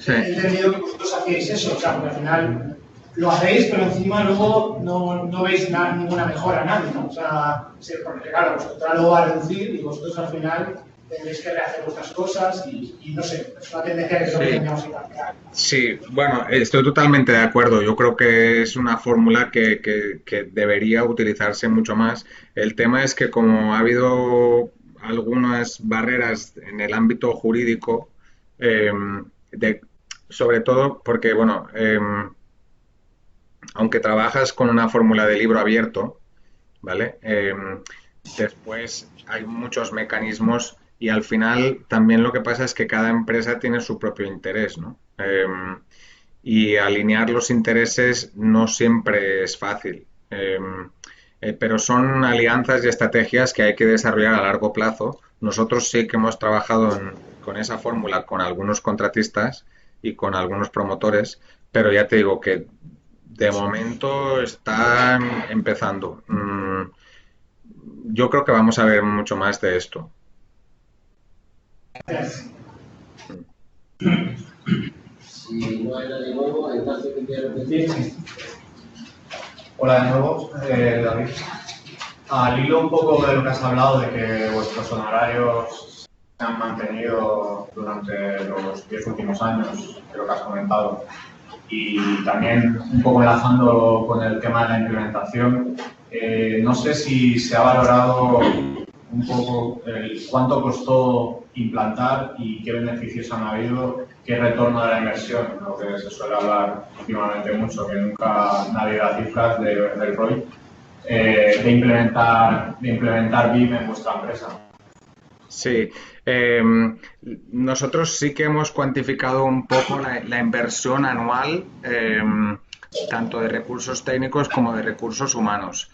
he entendido que vosotros hacéis eso, o sea, porque al final lo hacéis, pero encima luego no veis ninguna mejora a nadie, ¿no? O sea, porque claro, vosotros lo va a reducir y vosotros al final tendréis que rehacer vuestras cosas y no sé, es una tendencia que creo que tendríamos que cambiar. Sí, bueno, estoy totalmente de acuerdo. Yo creo que es una fórmula que debería utilizarse mucho más. El tema es que como ha habido algunas barreras en el ámbito jurídico, sobre todo porque, bueno, aunque trabajas con una fórmula de libro abierto, ¿vale? Después hay muchos mecanismos y al final también lo que pasa es que cada empresa tiene su propio interés, ¿no? Y alinear los intereses no siempre es fácil, pero son alianzas y estrategias que hay que desarrollar a largo plazo. Nosotros sí que hemos trabajado con esa fórmula con algunos contratistas y con algunos promotores, pero ya te digo que de momento están empezando. Yo creo que vamos a ver mucho más de esto. Si no hay nadie nuevo, entonces ¿qué quiero decir? Hola de nuevo, David. Al hilo un poco de lo que has hablado, de que vuestros honorarios se han mantenido durante los 10 últimos años, creo que has comentado, y también un poco enlazando con el tema de la implementación, no sé si se ha valorado un poco cuánto costó implantar y qué beneficios han habido, qué retorno de la inversión, lo que se suele hablar últimamente mucho, que nunca nadie da cifras del ROI, de implementar BIM en vuestra empresa. Sí, nosotros sí que hemos cuantificado un poco la inversión anual, tanto de recursos técnicos como de recursos humanos.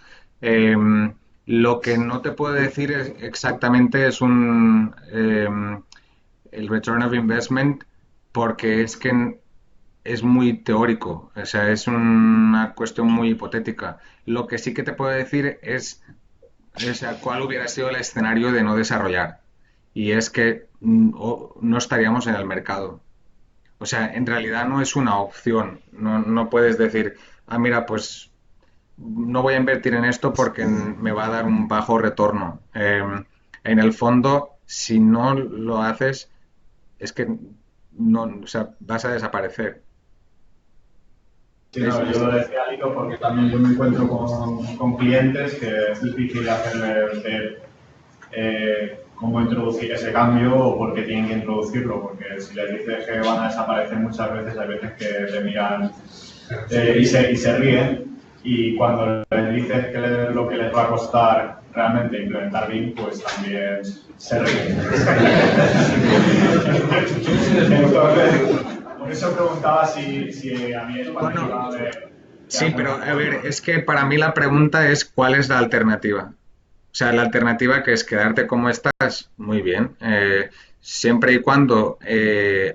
Lo que no te puedo decir exactamente es el return of investment, porque es que es muy teórico, o sea, es una cuestión muy hipotética. Lo que sí que te puedo decir es cuál hubiera sido el escenario de no desarrollar. Y es que no estaríamos en el mercado. O sea, en realidad no es una opción. No puedes decir, mira, pues no voy a invertir en esto porque me va a dar un bajo retorno. En el fondo, si no lo haces, es que o sea, vas a desaparecer. Sí, no, yo lo decía, Lico, porque también yo me encuentro con clientes que es difícil hacerles ver cómo introducir ese cambio o por qué tienen que introducirlo, porque si les dices que van a desaparecer muchas veces, hay veces que te miran y se ríen, y cuando les dices que lo que les va a costar realmente implementar BIM, pues también se ríen. Entonces, por eso preguntaba si a mí es cuando iba a ver... Sí, pero a ver, es que para mí la pregunta es ¿cuál es la alternativa? O sea, la alternativa que es quedarte como estás, muy bien. Siempre y cuando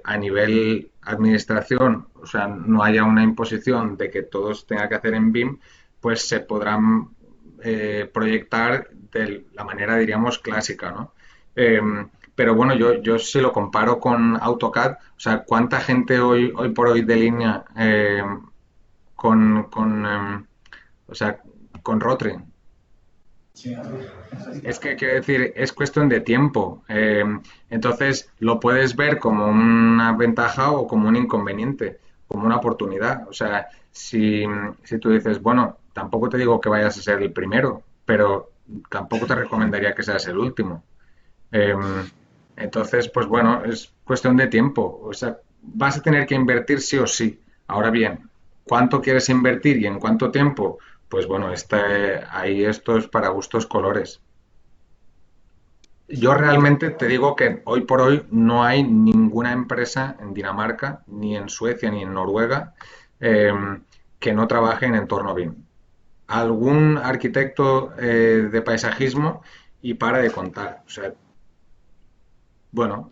a nivel administración, o sea, no haya una imposición de que todos tengan que hacer en BIM, pues se podrán proyectar de la manera, diríamos, clásica, ¿no? Pero bueno, yo si lo comparo con AutoCAD, o sea, ¿cuánta gente hoy por hoy de línea con Rotring? Sí, es que quiero decir, es cuestión de tiempo. Entonces, lo puedes ver como una ventaja o como un inconveniente, como una oportunidad. O sea, si tú dices, bueno, tampoco te digo que vayas a ser el primero, pero tampoco te recomendaría que seas el último. Entonces, pues bueno, es cuestión de tiempo. O sea, vas a tener que invertir sí o sí. Ahora bien, ¿cuánto quieres invertir y en cuánto tiempo? Pues bueno, ahí esto es para gustos colores. Yo realmente te digo que hoy por hoy no hay ninguna empresa en Dinamarca, ni en Suecia, ni en Noruega, que no trabaje en entorno BIM. algún arquitecto de paisajismo y para de contar. O sea, bueno,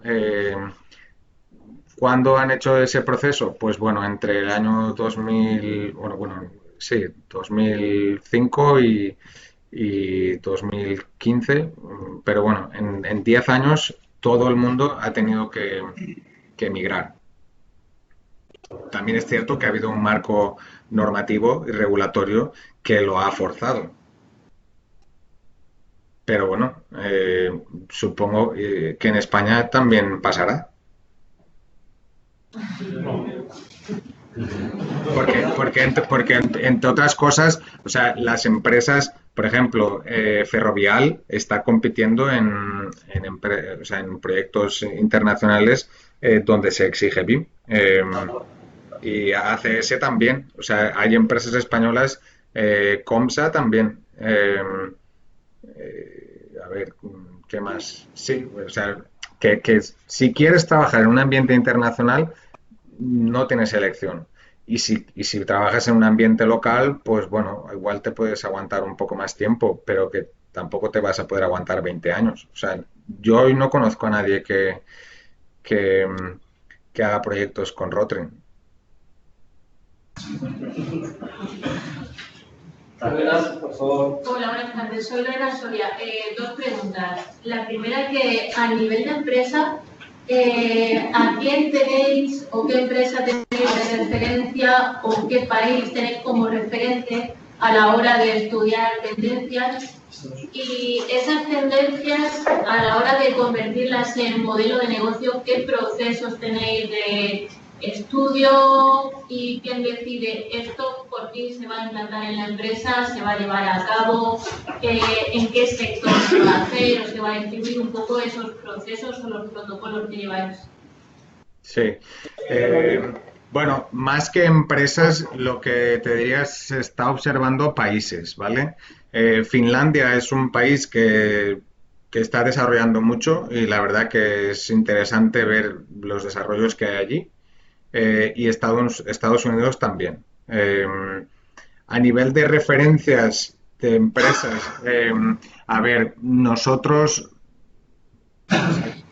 ¿cuándo han hecho ese proceso? Pues bueno, entre el año 2000, sí, 2005 y 2015, pero bueno, en 10 años todo el mundo ha tenido que emigrar. También es cierto que ha habido un marco normativo y regulatorio que lo ha forzado. Pero bueno, supongo que en España también pasará. Porque entre otras cosas, o sea, las empresas, por ejemplo, Ferrovial está compitiendo en proyectos internacionales donde se exige BIM. Y ACS también. O sea, hay empresas españolas, Comsa también. A ver, ¿qué más? Sí, o sea, que si quieres trabajar en un ambiente internacional, no tienes elección. Y si trabajas en un ambiente local, pues bueno, igual te puedes aguantar un poco más tiempo, pero que tampoco te vas a poder aguantar 20 años. O sea, yo hoy no conozco a nadie que haga proyectos con Rotring. Por favor. Hola, buenas tardes. Soy Lorena Soria. Dos preguntas. La primera, que a nivel de empresa, ¿a quién tenéis o qué empresa tenéis de referencia o qué país tenéis como referente a la hora de estudiar tendencias? Y esas tendencias, a la hora de convertirlas en modelo de negocio, ¿qué procesos tenéis de estudio y quién decide esto por fin se va a implantar en la empresa, se va a llevar a cabo, en qué sector se va a hacer o se va a distribuir? Un poco esos procesos o los protocolos que lleváis. Sí. Bueno, más que empresas, lo que te diría es se está observando países, ¿vale? Finlandia es un país que está desarrollando mucho y la verdad que es interesante ver los desarrollos que hay allí. Y Estados Unidos también. A nivel de referencias de empresas, a ver, nosotros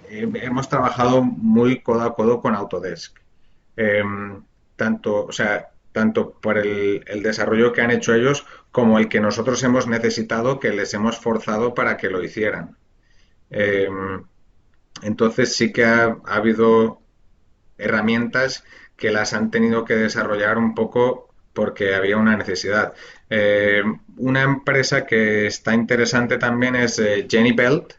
hemos trabajado muy codo a codo con Autodesk. Tanto por el desarrollo que han hecho ellos como el que nosotros hemos necesitado, que les hemos forzado para que lo hicieran. Entonces sí que ha habido herramientas que las han tenido que desarrollar un poco porque había una necesidad. Una empresa que está interesante también es Jenny Belt,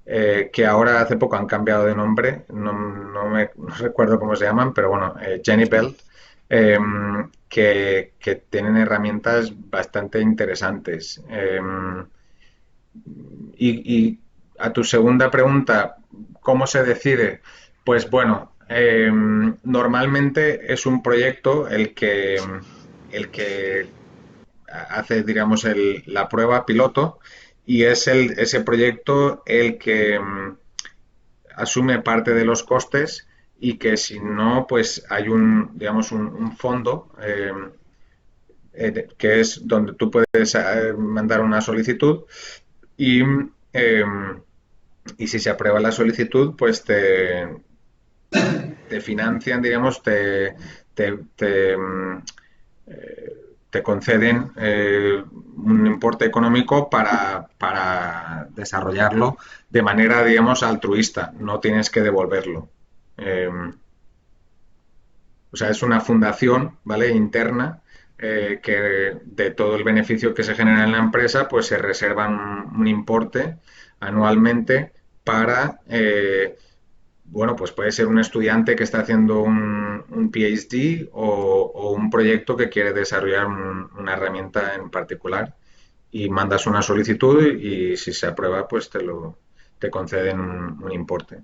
que ahora hace poco han cambiado de nombre, no recuerdo cómo se llaman, pero bueno, Jenny Belt, que tienen herramientas bastante interesantes. Y a tu segunda pregunta, ¿cómo se decide? Pues bueno, normalmente es un proyecto el que hace, digamos, la prueba piloto y es ese proyecto el que asume parte de los costes y que si no, pues hay digamos, un fondo que es donde tú puedes mandar una solicitud y si se aprueba la solicitud, pues te financian, digamos, te conceden un importe económico para desarrollarlo de manera, digamos, altruista. No tienes que devolverlo. O sea, es una fundación, ¿vale?, interna, que de todo el beneficio que se genera en la empresa, pues se reservan un importe anualmente para... bueno, pues puede ser un estudiante que está haciendo un PhD o un proyecto que quiere desarrollar una herramienta en particular y mandas una solicitud y si se aprueba, pues te conceden un importe.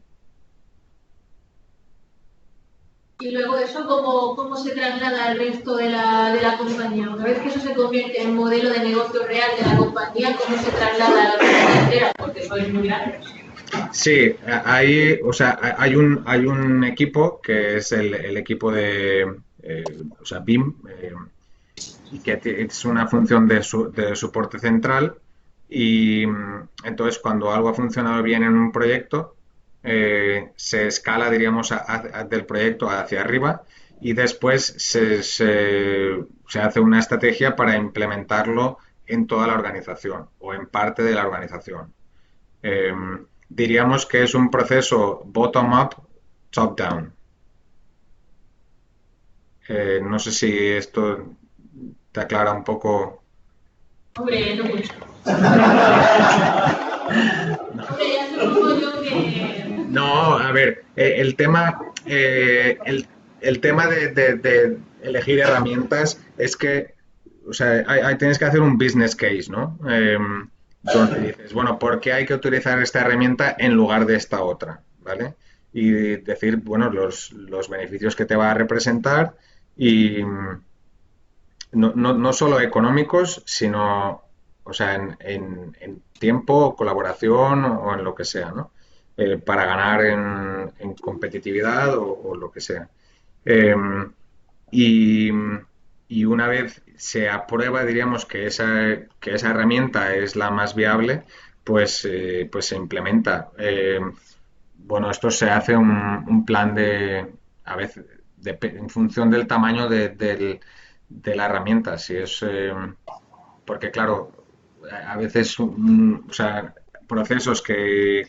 Y luego eso, ¿cómo se traslada al resto de la compañía? Una vez que eso se convierte en modelo de negocio real de la compañía, ¿cómo se traslada a la compañía entera? Porque sois muy grandes. Sí, hay un equipo que es el equipo de BIM, y que es una función de soporte central. Y entonces, cuando algo ha funcionado bien en un proyecto, se escala, diríamos, del proyecto hacia arriba y después se hace una estrategia para implementarlo en toda la organización o en parte de la organización. Diríamos que es un proceso bottom-up, top-down. No sé si esto te aclara un poco. Hombre, no mucho. Hombre, ya supongo yo que... No, a ver, el tema de elegir herramientas es que, o sea, tienes que hacer un business case, ¿no? Donde dices, bueno, ¿por qué hay que utilizar esta herramienta en lugar de esta otra? ¿Vale? Y decir, bueno, los beneficios que te va a representar y no solo económicos, sino, o sea, en tiempo, colaboración o en lo que sea, ¿no? Para ganar en competitividad o lo que sea. Eh, y, y una vez se aprueba, diríamos, que esa herramienta es la más viable, pues se implementa. Bueno, esto se hace un plan a veces, en función del tamaño de la herramienta. Si es, porque claro, a veces, o sea, procesos que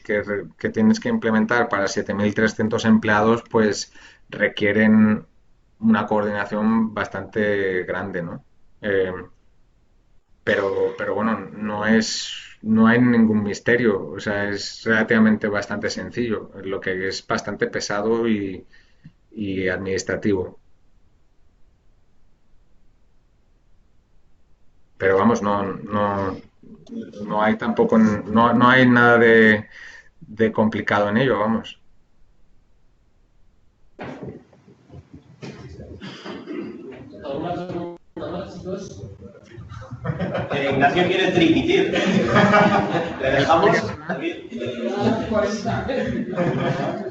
tienes que implementar para 7.300 empleados, pues requieren una coordinación bastante grande, ¿no? Pero bueno, no hay ningún misterio, o sea, es relativamente bastante sencillo, lo que es bastante pesado y administrativo. Pero vamos, no hay tampoco, no hay nada de complicado en ello, vamos. ¿Alguna pregunta más, chicos? Ignacio quiere trimitir. ¿Le dejamos, David?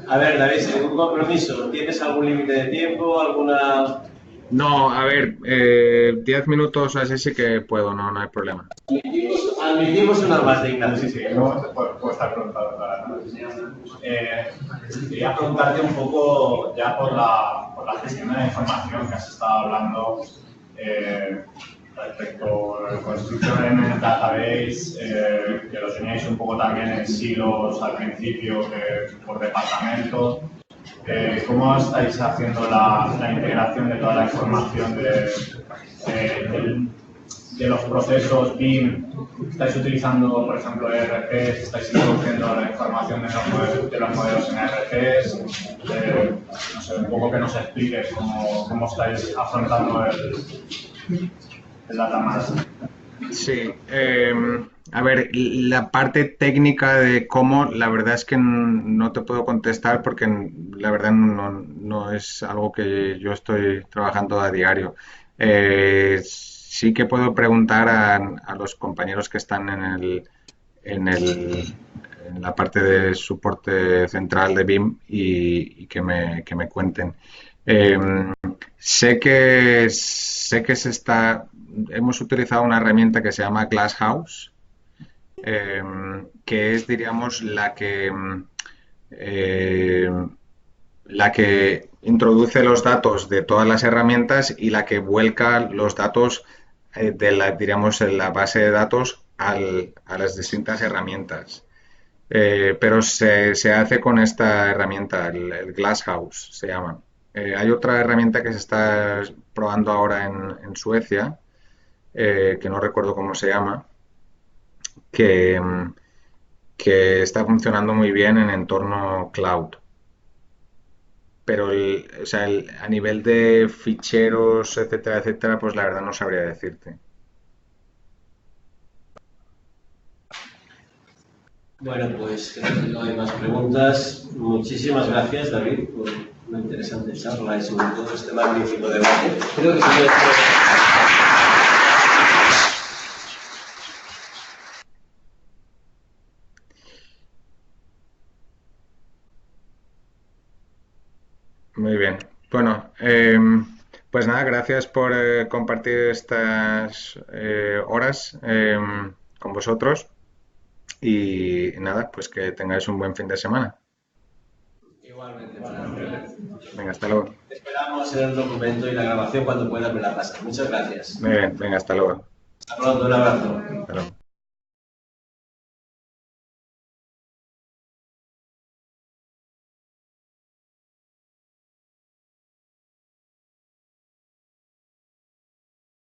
A ver, David, sin un compromiso, ¿tienes algún límite de tiempo? ¿Alguna...? No, a ver, 10 minutos así sí que puedo, no hay problema. Admitimos una más de Ignacio. Sí, no puedo estar preguntando para nada. Quería preguntarte un poco ya por la gestión de la información que has estado hablando respecto a la construcción en el database, que lo teníais un poco también en silos al principio, por departamento. ¿Cómo estáis haciendo la integración de toda la información de los procesos BIM? ¿Estáis utilizando, por ejemplo, ERPs? ¿Estáis introduciendo la información de los modelos en ERPs? No sé, un poco que nos expliques cómo estáis afrontando el data management. Sí, a ver, la parte técnica de cómo, la verdad es que no te puedo contestar porque la verdad no es algo que yo estoy trabajando a diario. Sí que puedo preguntar a los compañeros que están en la parte de soporte central de BIM y que me cuenten. Sé que hemos utilizado una herramienta que se llama Glasshouse, que es, diríamos, la que introduce los datos de todas las herramientas y la que vuelca los datos diríamos, en la base de datos a las distintas herramientas. Pero se hace con esta herramienta, el Glasshouse se llama. Hay otra herramienta que se está probando ahora en Suecia, que no recuerdo cómo se llama, que está funcionando muy bien en entorno cloud. Pero o sea, a nivel de ficheros, etcétera, etcétera, pues la verdad no sabría decirte. Bueno, pues creo que no hay más preguntas. Muchísimas gracias, David, por una interesante charla y sobre todo este magnífico debate. Creo que se puede... Muy bien. Bueno, Pues nada, gracias por compartir estas horas con vosotros y nada, pues que tengáis un buen fin de semana. Igualmente. Venga, hasta luego. Esperamos el documento y la grabación cuando pueda me la pasar. Muchas gracias. Venga, hasta luego. Hasta pronto, un abrazo. Hasta luego.